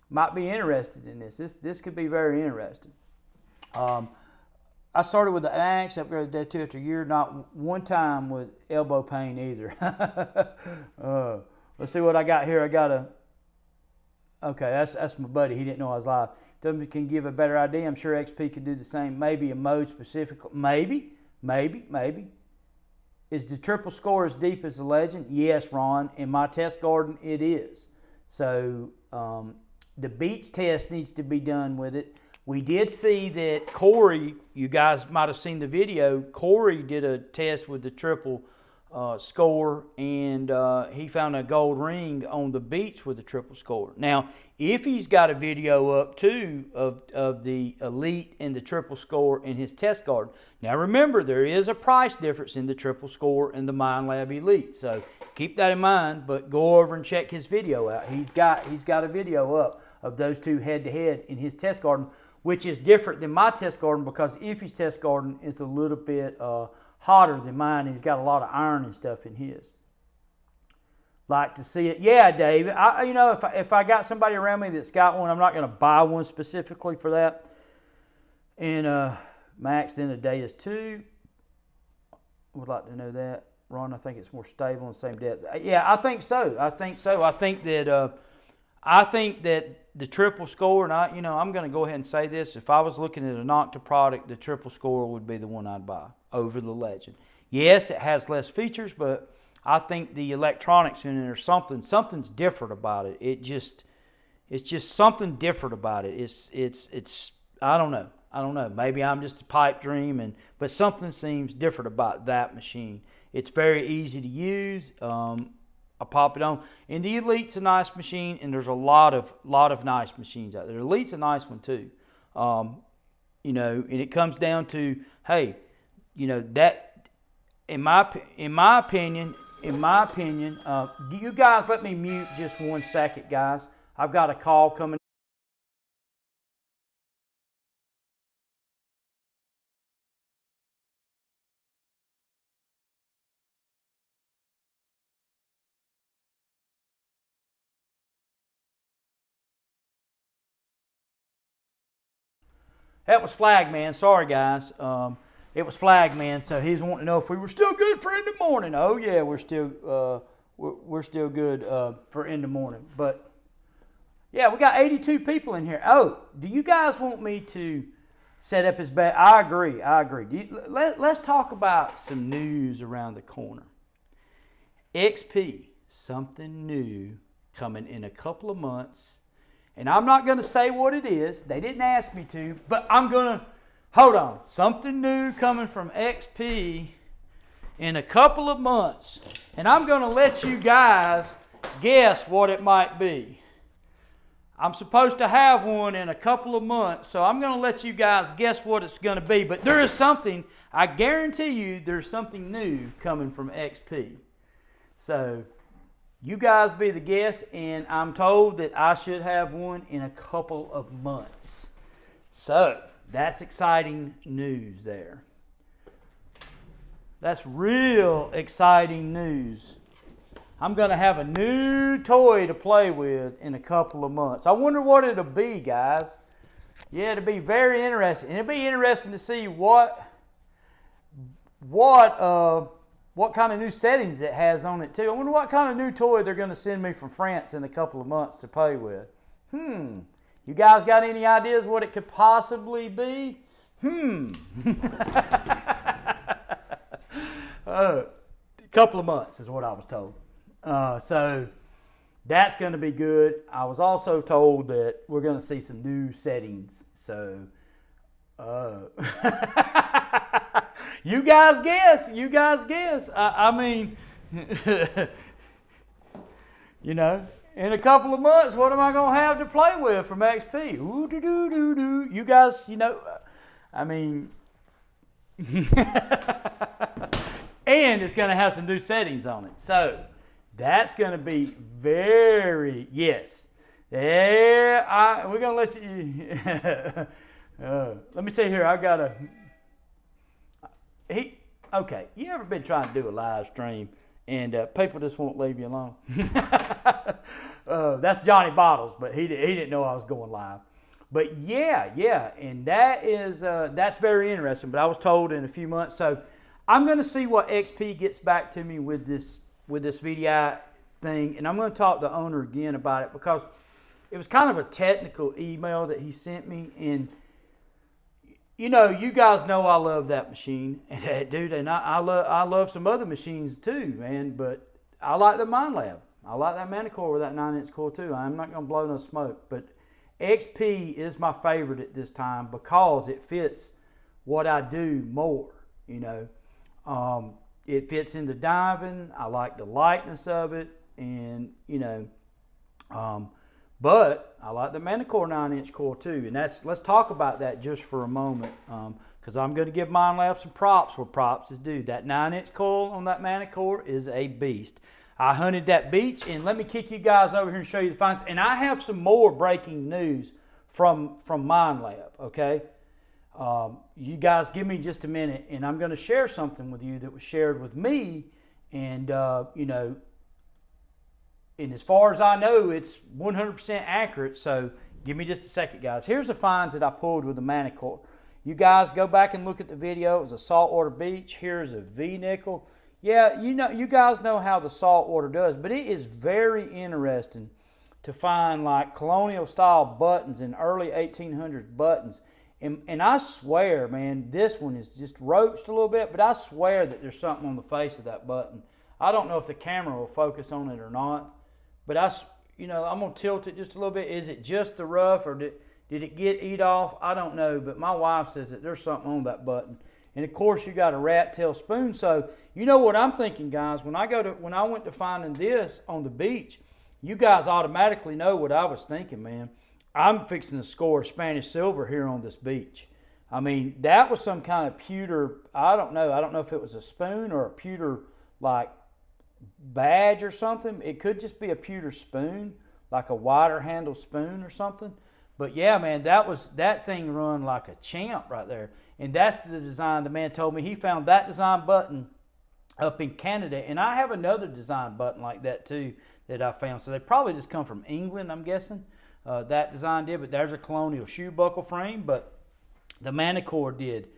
Might be interested in this. This could be very interesting. I started with the axe, upgraded that 2 after a year, not one time with elbow pain either. Let's see what I got here. Okay, that's my buddy. He didn't know I was live. Somebody can give a better idea. I'm sure XP could do the same. Maybe a mode specific. Maybe. Is the triple score as deep as the legend? Yes, Ron. In my test garden, it is. So the beach test needs to be done with it. We did see that Corey, you guys might have seen the video, Corey did a test with the triple score, and he found a gold ring on the beach with a triple score. Now, if he's got a video up too of the elite and the triple score in his test garden. Now remember, there is a price difference in the triple score and the Minelab elite, so keep that in mind. But go over and check his video out. He's got a video up of those two head to head in his test garden, which is different than my test garden because Iffy's test garden is a little bit hotter than mine. He's got a lot of iron and stuff in his. Like to see it. Yeah, Dave. You know, if I got somebody around me that's got one, I'm not going to buy one specifically for that. And Max, then the DEUS 2. Would like to know that. Ron, I think it's more stable and same depth. Yeah, I think so. I think that the triple score, and I'm going to go ahead and say this. If I was looking at a Nokta product, the triple score would be the one I'd buy over the Legend. Yes, it has less features, but I think the electronics in it or something's different about it. It's just something different about it. It's I don't know. Maybe I'm just a pipe dream, but something seems different about that machine. It's very easy to use. I pop it on, and the Elite's a nice machine, and there's a lot of nice machines out there. The Elite's a nice one too. And it comes down to, hey, that in my opinion, you guys let me mute just 1 second, guys. I've got a call coming. That was Flagman. Sorry, guys. It was Flagman, so he's wanting to know if we were still good for in the morning. Oh yeah, we're still good for in the morning. But yeah, we got 82 people in here. Oh, do you guys want me to set up his bed? I agree. Let's talk about some news around the corner. XP, something new coming in a couple of months. And I'm not going to say what it is. They didn't ask me to, but I'm going to, hold on. Something new coming from XP in a couple of months. And I'm going to let you guys guess what it might be. I'm supposed to have one in a couple of months, so I'm going to let you guys guess what it's going to be. But there is something, I guarantee you, there's something new coming from XP. So you guys be the guess, and I'm told that I should have one in a couple of months. So that's exciting news there. That's real exciting news. I'm going to have a new toy to play with in a couple of months. I wonder what it'll be, guys. Yeah, it'll be very interesting. And it'll be interesting to see what kind of new settings it has on it too. I wonder what kind of new toy they're going to send me from France in a couple of months to play with. You guys got any ideas what it could possibly be? A couple of months is what I was told. So that's going to be good. I was also told that we're going to see some new settings. So you guys guess. I mean, in a couple of months, what am I going to have to play with from XP? Ooh, doo, doo, doo, doo. You guys, I mean, and it's going to have some new settings on it. So that's going to be very, yes. Yeah, we're going to let you, let me see here. I got okay, you ever been trying to do a live stream and people just won't leave you alone? That's Johnny Bottles, but he didn't know I was going live. But yeah, and that's very interesting. But I was told in a few months, so I'm going to see what XP gets back to me with this VDI thing, and I'm going to talk to the owner again about it because it was kind of a technical email that he sent me, and you guys know I love that machine, dude, and I love some other machines too, man. But I like the Minelab. I like that MANTICORE with that 9-inch core too. I'm not going to blow no smoke, but XP is my favorite at this time because it fits what I do more. It fits into diving. I like the lightness of it, and but I like the MANTICORE 9-inch coil too. And let's talk about that just for a moment, because I'm going to give Minelab some props where props is due. That 9-inch coil on that MANTICORE is a beast. I hunted that beach, and let me kick you guys over here and show you the finds. And I have some more breaking news from Minelab. Okay. You guys give me just a minute, and I'm going to share something with you that was shared with me, and and as far as I know, it's 100% accurate. So give me just a second, guys. Here's the finds that I pulled with the MANTICORE. You guys go back and look at the video. It was a saltwater beach. Here's a V-nickel. Yeah, you guys know how the saltwater does, but it is very interesting to find like colonial style buttons and early 1800s buttons. And I swear, man, this one is just roached a little bit, but I swear that there's something on the face of that button. I don't know if the camera will focus on it or not, but I'm going to tilt it just a little bit. Is it just the rough, or did it get eat off? I don't know, but my wife says that there's something on that button. And of course, you got a rat tail spoon. So you know what I'm thinking, guys. When I went to finding this on the beach, you guys automatically know what I was thinking, man. I'm fixing to score Spanish silver here on this beach. I mean, that was some kind of pewter, I don't know if it was a spoon or a pewter like badge or something. It could just be a pewter spoon, like a wider handle spoon or something. But yeah, man, that thing run like a champ right there. And that's the design. The man told me he found that design button up in Canada. And I have another design button like that too that I found. So they probably just come from England, I'm guessing. That design did, but there's a colonial shoe buckle frame. But the MANTICORE did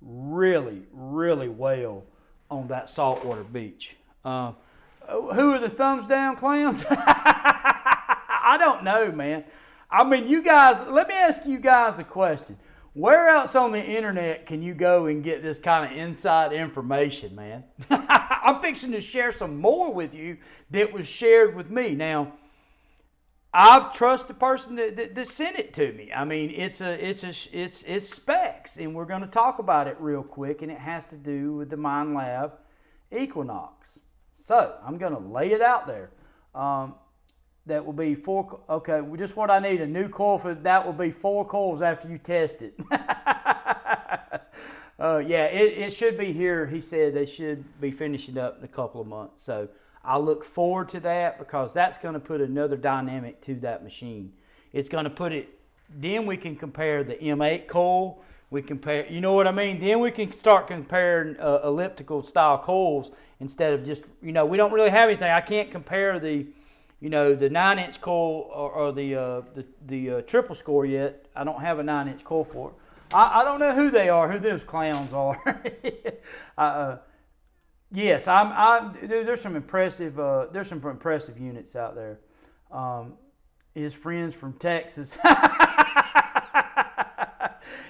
really, really well on that saltwater beach. Who are the thumbs down clowns? I don't know, man. I mean, you guys, let me ask you guys a question. Where else on the internet can you go and get this kind of inside information, man? I'm fixing to share some more with you that was shared with me. Now, I trust the person that sent it to me. I mean, it's specs, and we're going to talk about it real quick, and it has to do with the Minelab EQUINOX. So I'm going to lay it out there. That will be 4. Okay, just what I need, a new coil for that will be 4 coils after you test it. Yeah, it should be here. He said they should be finishing up in a couple of months. So I look forward to that, because that's going to put another dynamic to that machine. It's going to put it, then we can compare the M8 coil. We compare, you know what I mean? Then we can start comparing elliptical style coils instead of just, we don't really have anything. I can't compare the 9-inch coil or the triple score yet. I don't have a 9-inch coil for it. I don't know who they are, who those clowns are. Yes, there's some impressive units out there. His friends from Texas.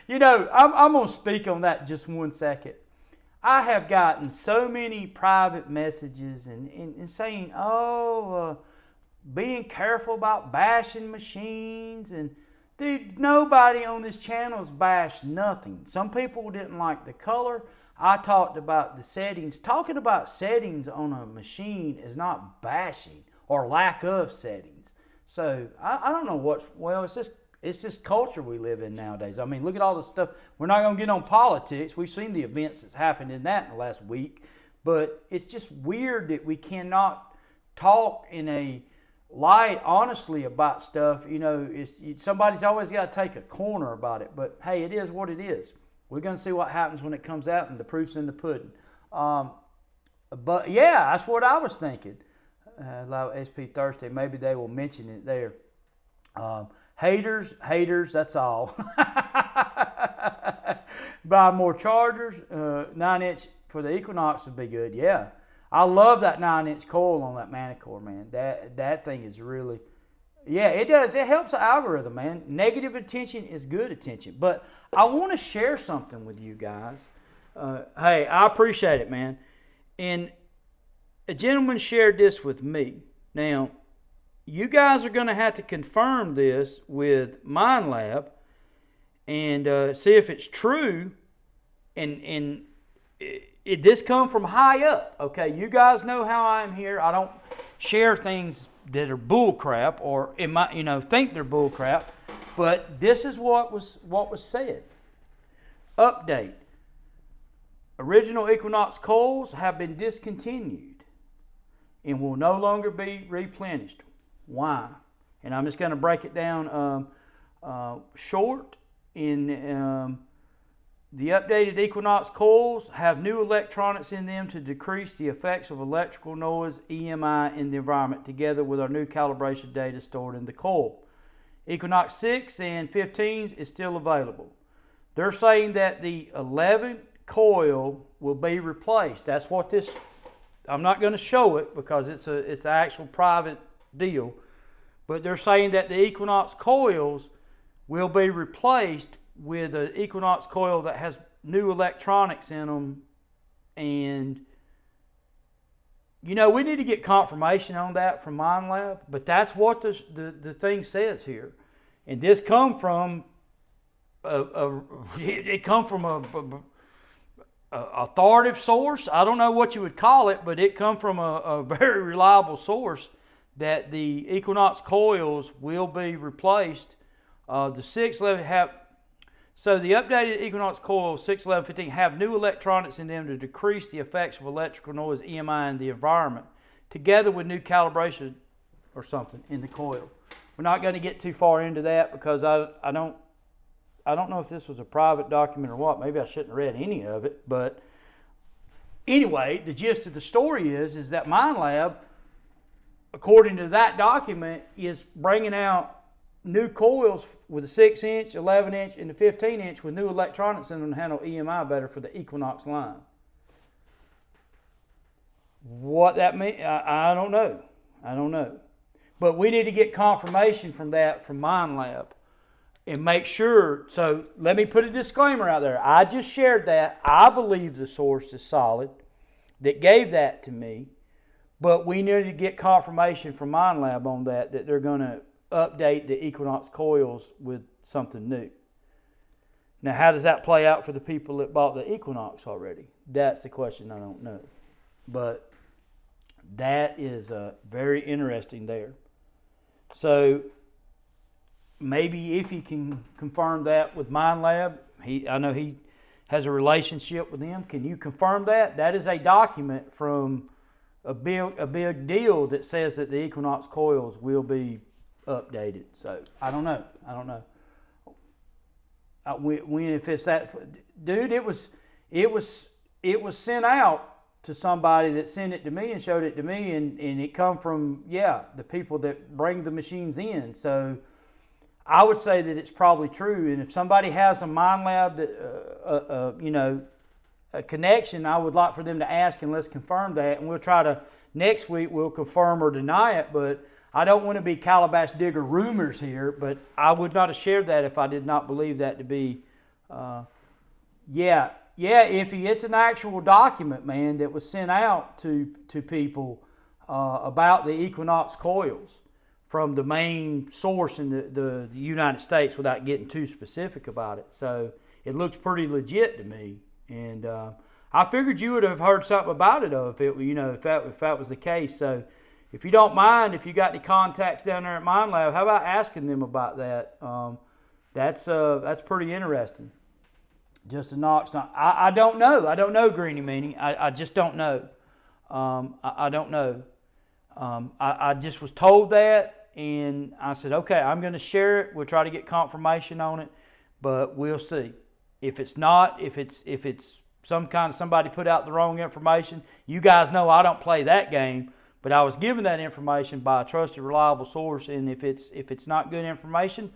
I'm going to speak on that just 1 second. I have gotten so many private messages and saying, being careful about bashing machines. And dude, nobody on this channel has bashed nothing. Some people didn't like the color. I talked about the settings. Talking about settings on a machine is not bashing or lack of settings. So I don't know it's just culture we live in nowadays. I mean, look at all the stuff. We're not going to get on politics. We've seen the events that's happened in that in the last week. But it's just weird that we cannot talk in a light, honestly, about stuff. Somebody's always got to take a corner about it. But hey, it is what it is. We're going to see what happens when it comes out, and the proof's in the pudding. But yeah, that's what I was thinking. SP Thursday, maybe they will mention it there. Haters, that's all. Buy more chargers. 9-inch for the EQUINOX would be good. Yeah, I love that 9-inch coil on that MANTICORE, man. That thing is really, yeah, it does. It helps the algorithm, man. Negative attention is good attention. But I want to share something with you guys. Hey, I appreciate it, man. And a gentleman shared this with me. Now, you guys are going to have to confirm this with Minelab and see if it's true. And this come from high up. Okay, you guys know how I am here. I don't share things that are bull crap or think they're bull crap, but this is what was said. Update. Original Equinox coils have been discontinued and will no longer be replenished. Why? And I'm just going to break it down short. The updated Equinox coils have new electronics in them to decrease the effects of electrical noise, EMI, in the environment, together with our new calibration data stored in the coil. Equinox 6 and 15s is still available. They're saying that the 11 coil will be replaced. That's what this, I'm not going to show it because it's an actual private deal, but they're saying that the Equinox coils will be replaced with an Equinox coil that has new electronics in them. And we need to get confirmation on that from Minelab, but that's what the thing says here. And this come from it come from a authoritative source. I don't know what you would call it, but it come from a very reliable source that the Equinox coils will be replaced. The 611 have. So the updated Equinox coil 61115 have new electronics in them to decrease the effects of electrical noise, EMI, in the environment, together with new calibration or something in the coil. We're not going to get too far into that because I don't know if this was a private document or what. Maybe I shouldn't have read any of it. But anyway, the gist of the story is that Minelab, according to that document, is bringing out new coils with a 6-inch, 11-inch, and the 15-inch with new electronics in them to handle EMI better for the Equinox line. What that means, I don't know. I don't know. But we need to get confirmation from that from Minelab and make sure. So let me put a disclaimer out there. I just shared that. I believe the source is solid that gave that to me. But we need to get confirmation from Minelab on that they're going to update the Equinox coils with something new. Now, how does that play out for the people that bought the Equinox already? That's the question I don't know. But that is very interesting there. So maybe if you can confirm that with Minelab, I know he has a relationship with them. Can you confirm that? That is a document from a big deal that says that the Equinox coils will be updated. So I don't know. When if it's that, dude, it was sent out to somebody that sent it to me and showed it to me, and it come from the people that bring the machines in. So I would say that it's probably true. And if somebody has a Minelab that a connection, I would like for them to ask and let's confirm that, and we'll try to next week we'll confirm or deny it. But I don't want to be calabash digger rumors here, but I would not have shared that if I did not believe that to be, if it's an actual document, man, that was sent out to people about the Equinox coils from the main source in the United States without getting too specific about it. So it looks pretty legit to me. And I figured you would have heard something about it if that was the case. So if you don't mind, if you got any contacts down there at Minelab, how about asking them about that? That's pretty interesting. Just a Knox. I don't know. I don't know, Greeny Meanie. I just don't know. I don't know. I just was told that, and I said, okay, I'm going to share it. We'll try to get confirmation on it, but we'll see. If it's not, if it's somebody put out the wrong information, you guys know I don't play that game. But I was given that information by a trusted, reliable source, and if it's not good information,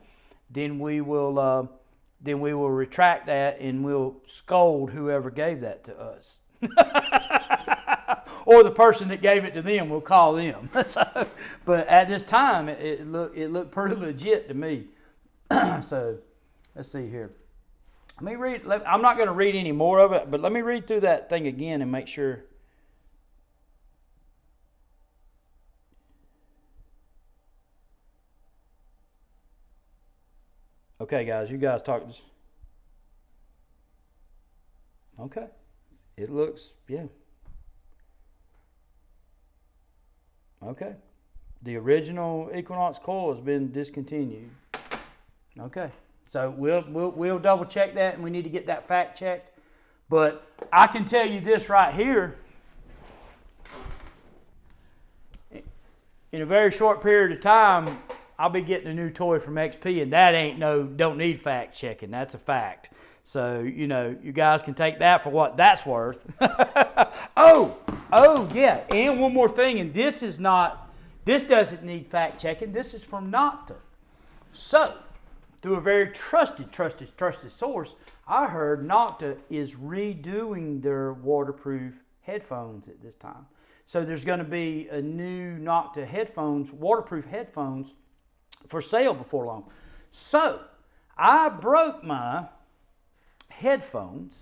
then we will retract that and we'll scold whoever gave that to us, or the person that gave it to them. We'll call them. So, but at this time, it looked pretty legit to me. So let's see here. Let me read. I'm not going to read any more of it, but let me read through that thing again and make sure. Okay, guys, you guys talk. Okay. It looks, yeah. Okay. The original Equinox coil has been discontinued. Okay. So we'll double check that, and we need to get that fact checked. But I can tell you this right here. In a very short period of time, I'll be getting a new toy from XP, and that ain't don't need fact checking. That's a fact. So, you know, you guys can take that for what that's worth. Oh, yeah. And one more thing, and this doesn't need fact checking. This is from Nokta. So, through a very trusted source, I heard Nokta is redoing their waterproof headphones at this time. So there's going to be a new Nokta headphones, waterproof headphones, for sale before long. So I broke my headphones,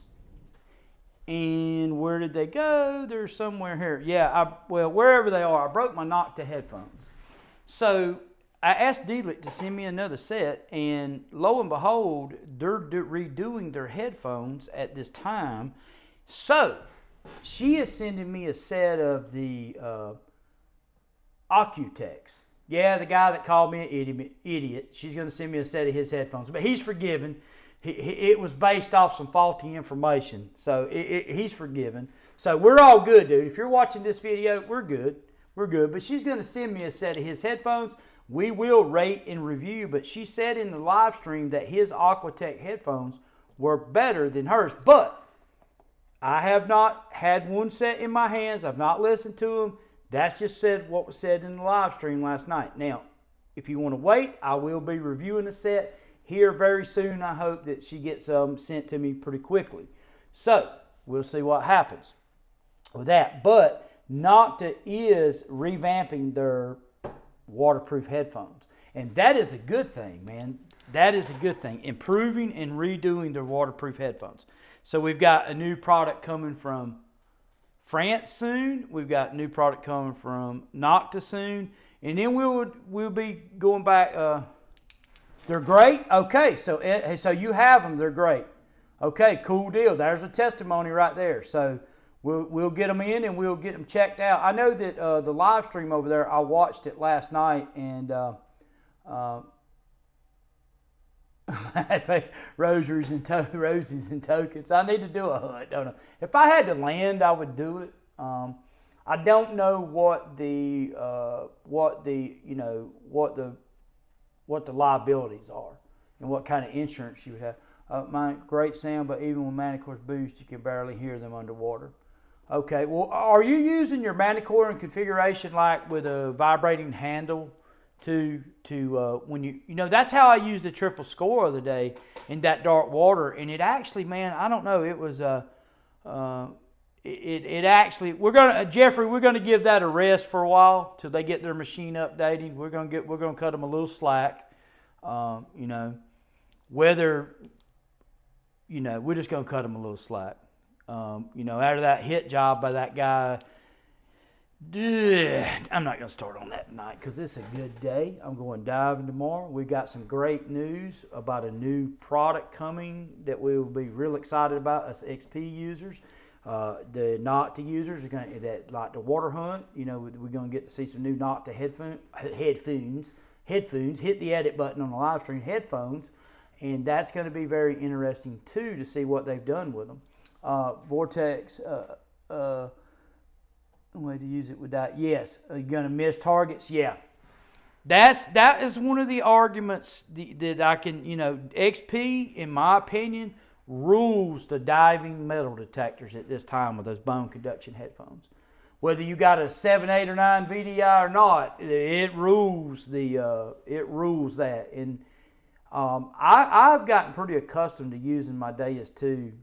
and where did they go? They're somewhere here. Yeah, wherever they are, I broke my Nokta headphones. So I asked Delit to send me another set, and lo and behold, they're redoing their headphones at this time. So she is sending me a set of the Ocutex. Yeah, the guy that called me an idiot. She's going to send me a set of his headphones, but he's forgiven. It was based off some faulty information, so he's forgiven. So we're all good, dude. If you're watching this video, we're good. We're good. But she's going to send me a set of his headphones. We will rate and review, but she said in the live stream that his Aquatech headphones were better than hers. But I have not had one set in my hands. I've not listened to them. That's just what was said in the live stream last night. Now, if you want to wait, I will be reviewing the set here very soon. I hope that she gets some sent to me pretty quickly. So, we'll see what happens with that. But Nokta is revamping their waterproof headphones. And that is a good thing, man. That is a good thing. Improving and redoing their waterproof headphones. So we've got a new product coming from France soon. We've got a new product coming from Nokta soon. And then we'll be going back. They're great? Okay, so you have them. They're great. Okay, cool deal. There's a testimony right there. So we'll get them in and we'll get them checked out. I know that the live stream over there, I watched it last night, and rosies and tokens. I need to do a hunt, don't I? If I had to land, I would do it. I don't know what the liabilities are and what kind of insurance you would have. My great sound, but even with Manticore's boost, you can barely hear them underwater. Okay, well, are you using your Manticore in configuration like with a vibrating handle to when you that's how I used the triple score the other day in that dark water, and it actually, man, I don't know, it was it actually, Jeffrey, we're gonna give that a rest for a while till they get their machine updated. We're gonna cut them a little slack, we're just gonna cut them a little slack. Out of that hit job by that guy, I'm not going to start on that tonight because it's a good day. I'm going diving tomorrow. We got some great news about a new product coming that we will be real excited about as XP users. The Nokta users are going to, like the water hunt, we're going to get to see some new Nokta headphones. Hit the edit button on the live stream, headphones, and that's going to be very interesting too to see what they've done with them. Vortex, way to use it with that. Yes, are you going to miss targets? Yeah. That is one of the arguments that I can, XP, in my opinion, rules the diving metal detectors at this time with those bone conduction headphones. Whether you got a 7, 8, or 9 VDI or not, it rules that. And I've gotten pretty accustomed to using my DEUS 2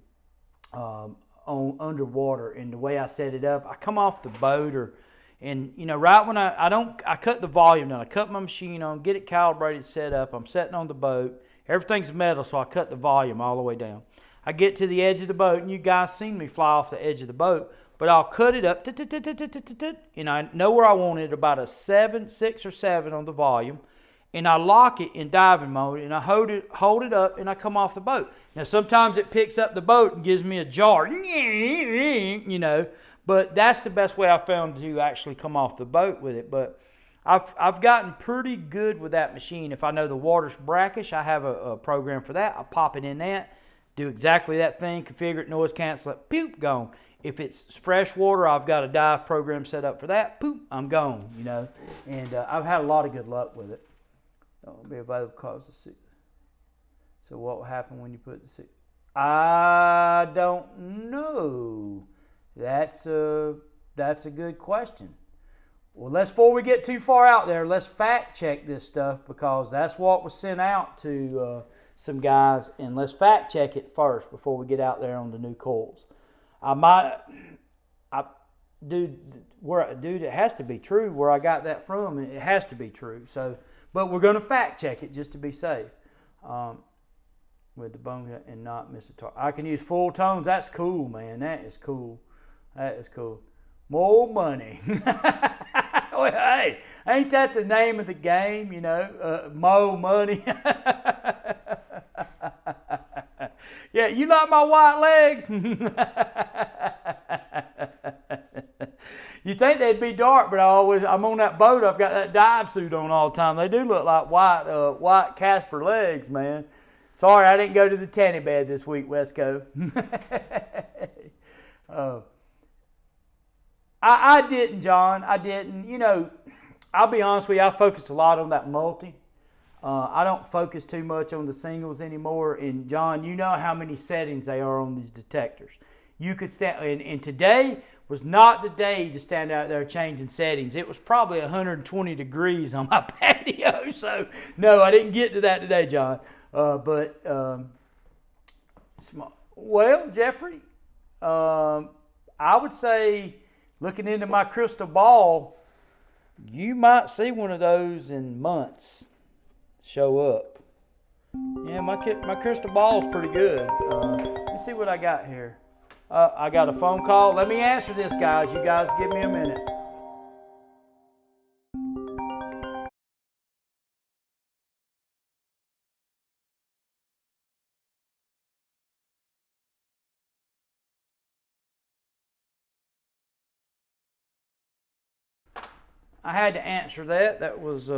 on underwater, and the way I set it up, I come off the boat right when I cut the volume down, I cut my machine on, get it calibrated, set up, I'm sitting on the boat, everything's metal, so I cut the volume all the way down. I get to the edge of the boat, and you guys seen me fly off the edge of the boat, but I'll cut it up, and I know where I want it, about a 6 or 7 on the volume, and I lock it in diving mode, and I hold it up, and I come off the boat. Now, sometimes it picks up the boat and gives me a jar, you know, but that's the best way I found to actually come off the boat with it. But I've gotten pretty good with that machine. If I know the water's brackish, I have a program for that. I pop it in that, do exactly that thing, configure it, noise cancel it, poop, gone. If it's fresh water, I've got a dive program set up for that, poop, I'm gone, you know. And I've had a lot of good luck with it. Don't be available because of sea. So what will happen when you put the sea? I don't know. That's a good question. Well, before we get too far out there, let's fact check this stuff, because that's what was sent out to some guys, and let's fact check it first before we get out there on the new coils. Dude, it has to be true where I got that from. It has to be true. So, but we're going to fact check it just to be safe. With the bone and not miss a target. I can use full tones. That's cool, man. That is cool. That is cool. More money. Well, hey, ain't that the name of the game, you know? More money. Yeah, you like my white legs? You think they'd be dark, but I'm on that boat. I've got that dive suit on all the time. They do look like white Casper legs, man. Sorry, I didn't go to the tanning bed this week, Wesco. I didn't, John. I didn't. You know, I'll be honest with you. I focus a lot on that multi. I don't focus too much on the singles anymore. And, John, you know how many settings they are on these detectors. You could stand, and today was not the day to stand out there changing settings. It was probably 120 degrees on my patio. So, no, I didn't get to that today, John. Well, Jeffrey, I would say, looking into my crystal ball, you might see one of those in months show up. Yeah, my crystal ball is pretty good. Let me see what I got here. I got a phone call. Let me answer this, guys. You guys give me a minute. I had to answer that. That was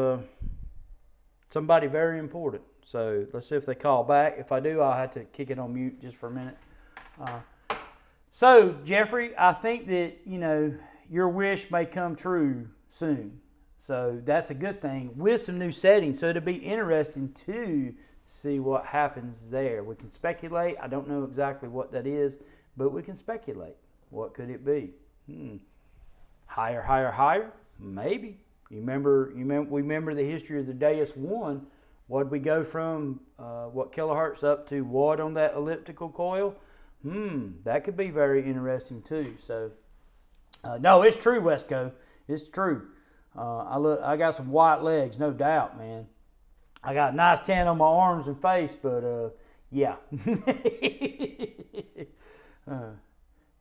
somebody very important. So let's see if they call back. If I do, I'll have to kick it on mute just for a minute. So, Jeffrey, I think that, you know, your wish may come true soon. So that's a good thing with some new settings. So it'll be interesting to see what happens there. We can speculate. I don't know exactly what that is, but we can speculate. What could it be? Higher, higher, higher? Maybe. We remember the history of the DEUS 1. What did we go from, what kilohertz up to what on that elliptical coil? That could be very interesting too. So, no, it's true, Wesco. It's true. I got some white legs, no doubt, man. I got a nice tan on my arms and face, but yeah.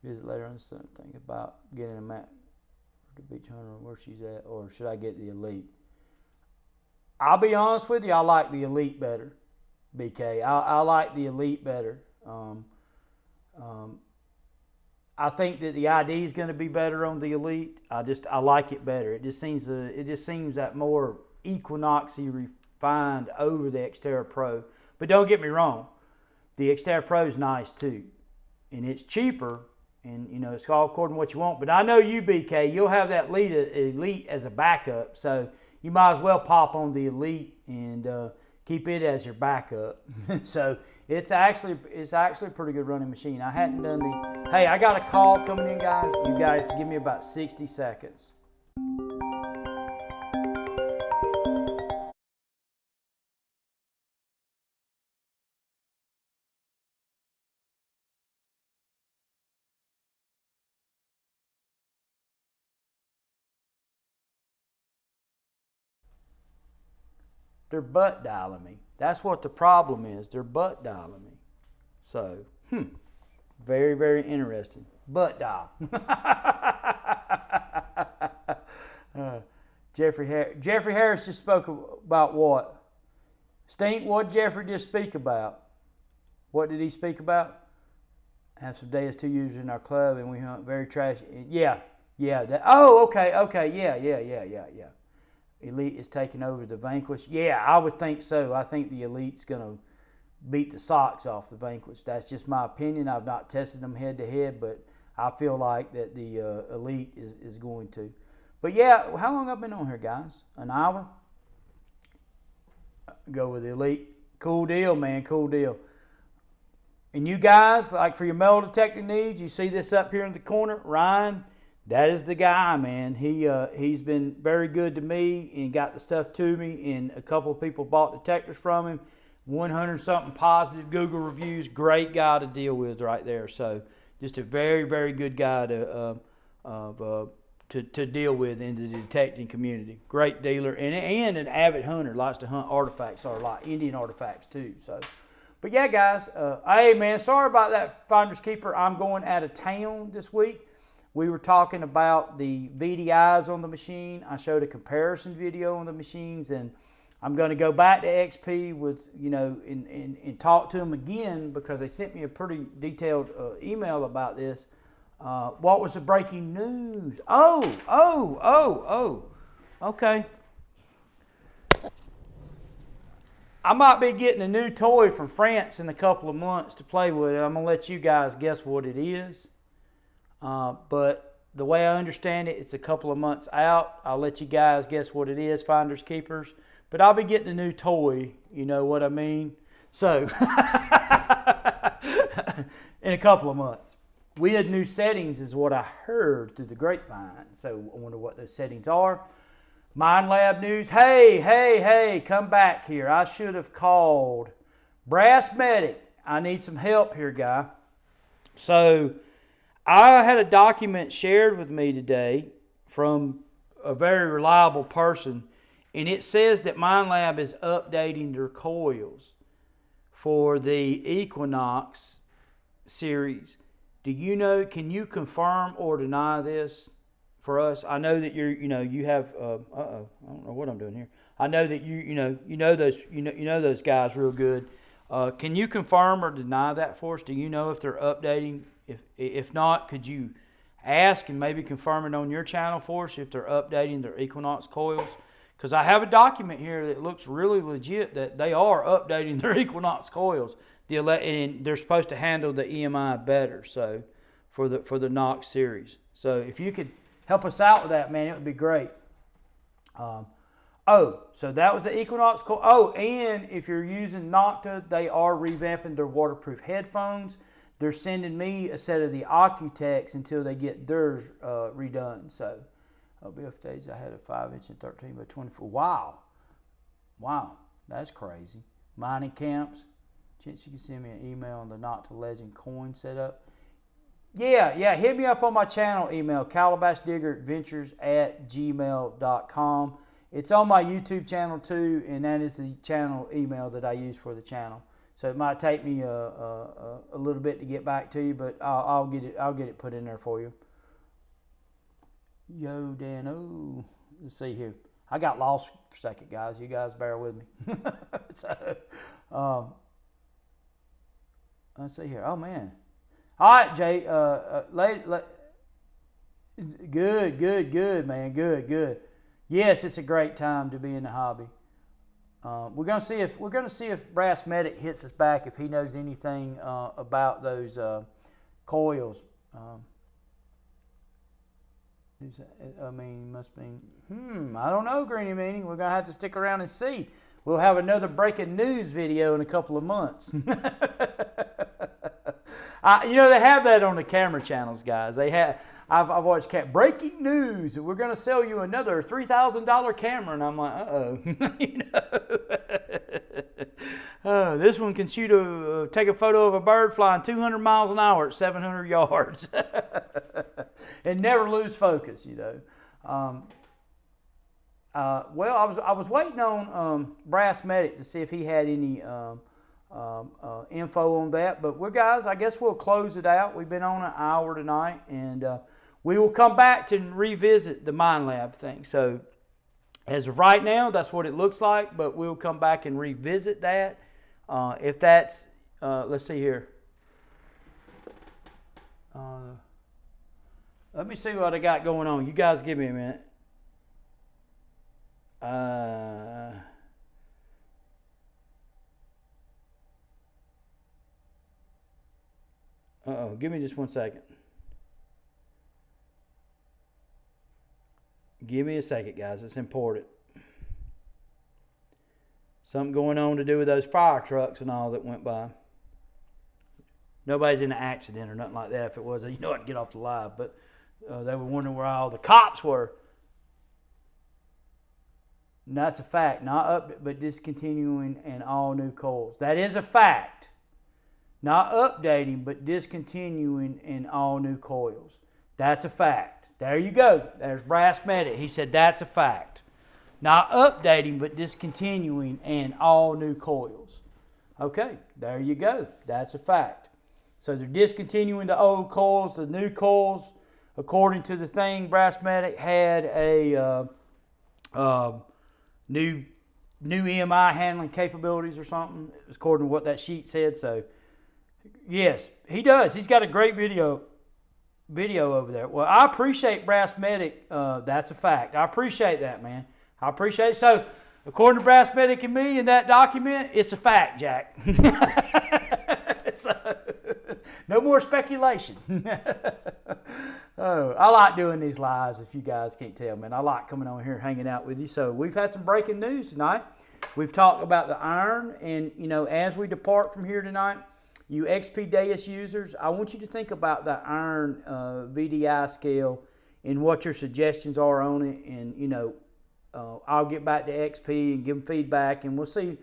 Visit later on Sunday. Think about getting a map to beach hunter where she's at, or should I get the elite? I'll be honest with you, I like the elite better, BK. I like the elite better. I think that the ID is going to be better on the elite. I like it better. It just seems that more Equinoxy refined over the Xterra Pro. But don't get me wrong, the Xterra Pro is nice too, and it's cheaper. And, you know, it's all according to what you want. But I know you, BK, you'll have that elite as a backup. So you might as well pop on the elite and keep it as your backup. So it's actually a pretty good running machine. I hadn't done the... Hey, I got a call coming in, guys. You guys give me about 60 seconds. They're butt dialing me. That's what the problem is. They're butt dialing me. So, very, very interesting. Butt dial. Jeffrey Harris just spoke about what? Stink, what did Jeffrey just speak about? What did he speak about? Have some DEUS 2 users in our club and we hunt very trashy. Yeah. Okay. Yeah. Elite is taking over the Vanquish. Yeah, I would think so. I think the Elite's going to beat the socks off the Vanquish. That's just my opinion. I've not tested them head to head, but I feel like that the Elite is going to. But yeah, how long have I been on here, guys? An hour? Go with the Elite. Cool deal, man. Cool deal. And you guys, like for your metal detecting needs, you see this up here in the corner, Ryan. That is the guy, man. He's been very good to me and got the stuff to me. And a couple of people bought detectors from him. 100-something positive Google reviews. Great guy to deal with right there. So just a very, very good guy to deal with in the detecting community. Great dealer and an avid hunter. Likes to hunt artifacts or like Indian artifacts too. So, but yeah, guys. Hey, man, sorry about that, Finders Keeper. I'm going out of town this week. We were talking about the VDIs on the machine. I showed a comparison video on the machines, and I'm going to go back to XP with, and talk to them again because they sent me a pretty detailed email about this. What was the breaking news? Okay. I might be getting a new toy from France in a couple of months to play with. I'm going to let you guys guess what it is. But the way I understand it, it's a couple of months out. I'll let you guys guess what it is, Finders Keepers. But I'll be getting a new toy, you know what I mean? So, in a couple of months. We had new settings is what I heard through the grapevine. So I wonder what those settings are. Minelab news. Hey, come back here. I should have called Brass Medic. I need some help here, guy. So I had a document shared with me today from a very reliable person, and it says that Minelab is updating their coils for the Equinox series. Do you know, can you confirm or deny this for us? I know that you have, I don't know what I'm doing here. I know that you know those guys real good. Can you confirm or deny that for us? Do you know if they're updating? If not, could you ask and maybe confirm it on your channel for us if they're updating their Equinox coils? Because I have a document here that looks really legit that they are updating their Equinox coils. And they're supposed to handle the EMI better. So for the Nox series. So if you could help us out with that, man, it would be great. So that was the Equinox coil. Oh, and if you're using Nokta, they are revamping their waterproof headphones. They're sending me a set of the Ocutex until they get theirs redone. So, BF days I had a 5-inch and 13 by 24. Wow, that's crazy. Mining camps. Chance you can send me an email on the Nokta Legend coin setup. Yeah, hit me up on my channel email, calabashdiggeradventures@gmail.com. It's on my YouTube channel too, and that is the channel email that I use for the channel. So it might take me a little bit to get back to you, but I'll get it put in there for you. Yo, Dan, let's see here. I got lost for a second, guys. You guys bear with me. So, let's see here. Oh man. All right, Jay. Good, man. Good. Yes, it's a great time to be in the hobby. We're gonna see if Brass Medic hits us back, if he knows anything about those coils. Must be. I don't know, Greeny Meanie. We're gonna have to stick around and see. We'll have another breaking news video in a couple of months. They have that on the camera channels, guys. I've watched breaking news. We're going to sell you another $3,000 camera, and I'm like, this one can take a photo of a bird flying 200 miles an hour at 700 yards, and never lose focus. Well, I was waiting on Brass Medic to see if he had any info on that, but guys, I guess we'll close it out. We've been on an hour tonight, and we will come back to revisit the Minelab thing. So As of right now, that's what it looks like, but we'll come back and revisit that. If that's, let's see here. Let me see what I got going on. You guys give me a minute. Give me just 1 second. Give me a second, guys. It's important. Something going on to do with those fire trucks and all that went by. Nobody's in an accident or nothing like that. If it was, you know, I'd get off the live. But they were wondering where all the cops were. And that's a fact. Not up, but discontinuing and all new coils. That is a fact. Not updating, but discontinuing and all new coils. That's a fact. There you go. There's Brass Medic. He said that's a fact. Not updating, but discontinuing and all new coils. Okay, there you go. That's a fact. So they're discontinuing the old coils. The new coils, according to the thing, Brass Medic had a new EMI handling capabilities or something, according to what that sheet said. So yes, he does. He's got a great video over there. Well, I appreciate Brass Medic. That's a fact. I appreciate that, man. I appreciate it. So, according to Brass Medic and me in that document, it's a fact, Jack. So, no more speculation. Oh, I like doing these lives, if you guys can't tell, man. I like coming on here hanging out with you. So, we've had some breaking news tonight. We've talked about the iron, and, you know, as we depart from here tonight, you XP DEUS users, I want you to think about that iron VDI scale and what your suggestions are on it. And, you know, I'll get back to XP and give them feedback, and we'll see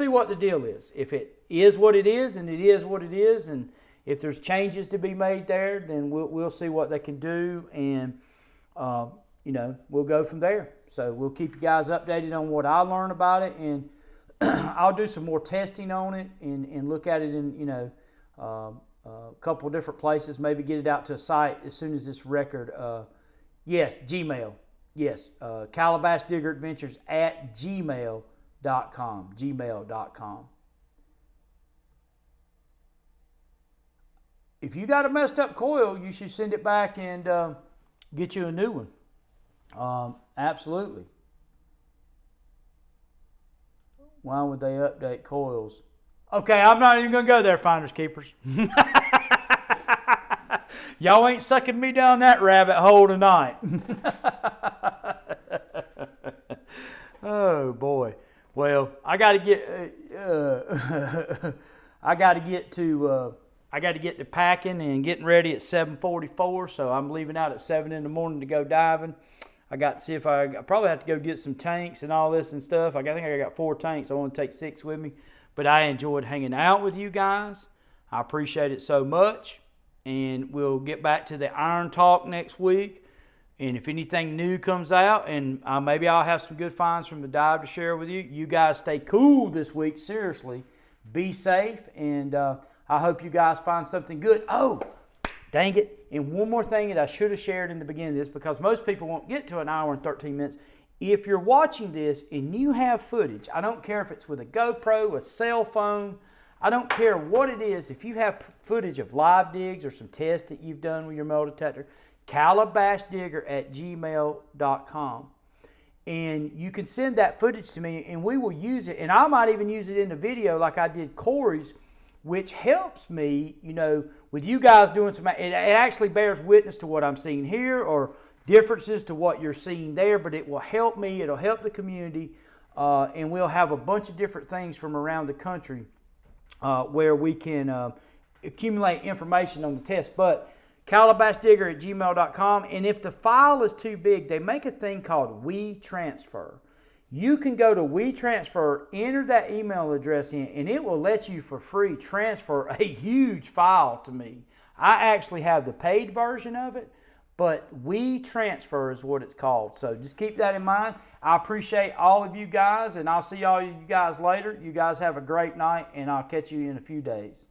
what the deal is. If it is what it is, and it is what it is, and if there's changes to be made there, then we'll see what they can do, and you know, we'll go from there. So we'll keep you guys updated on what I learn about it, and I'll do some more testing on it and look at it in, you know, a couple of different places. Maybe get it out to a site as soon as this record. Yes, Gmail. Yes, calabashdiggeradventures@gmail.com. Gmail.com. If you got a messed up coil, you should send it back and get you a new one. Absolutely. Why would they update coils? Okay, I'm not even going to go there, finders keepers. Y'all ain't sucking me down that rabbit hole tonight. Oh boy. Well, I got to get to packing and getting ready at 7:44. So I'm leaving out at 7 in the morning to go diving. I got to see if I probably have to go get some tanks and all this and stuff. I think I got 4 tanks. I want to take 6 with me. But I enjoyed hanging out with you guys. I appreciate it so much. And we'll get back to the iron talk next week. And if anything new comes out, and maybe I'll have some good finds from the dive to share with you. You guys stay cool this week. Seriously. Be safe. And I hope you guys find something good. Oh, dang it. And one more thing that I should have shared in the beginning of this, because most people won't get to an hour and 13 minutes. If you're watching this and you have footage, I don't care if it's with a GoPro, a cell phone, I don't care what it is. If you have footage of live digs or some tests that you've done with your metal detector, calabashdigger@gmail.com. And you can send that footage to me and we will use it. And I might even use it in the video like I did Corey's, which helps me, you know, with you guys doing some, it actually bears witness to what I'm seeing here or differences to what you're seeing there, but it will help me, it'll help the community, and we'll have a bunch of different things from around the country where we can accumulate information on the test. But calabashdigger@gmail.com, and if the file is too big, they make a thing called WeTransfer. You can go to WeTransfer, enter that email address in, and it will let you for free transfer a huge file to me. I actually have the paid version of it, but WeTransfer is what it's called. So just keep that in mind. I appreciate all of you guys, and I'll see all you guys later. You guys have a great night, and I'll catch you in a few days.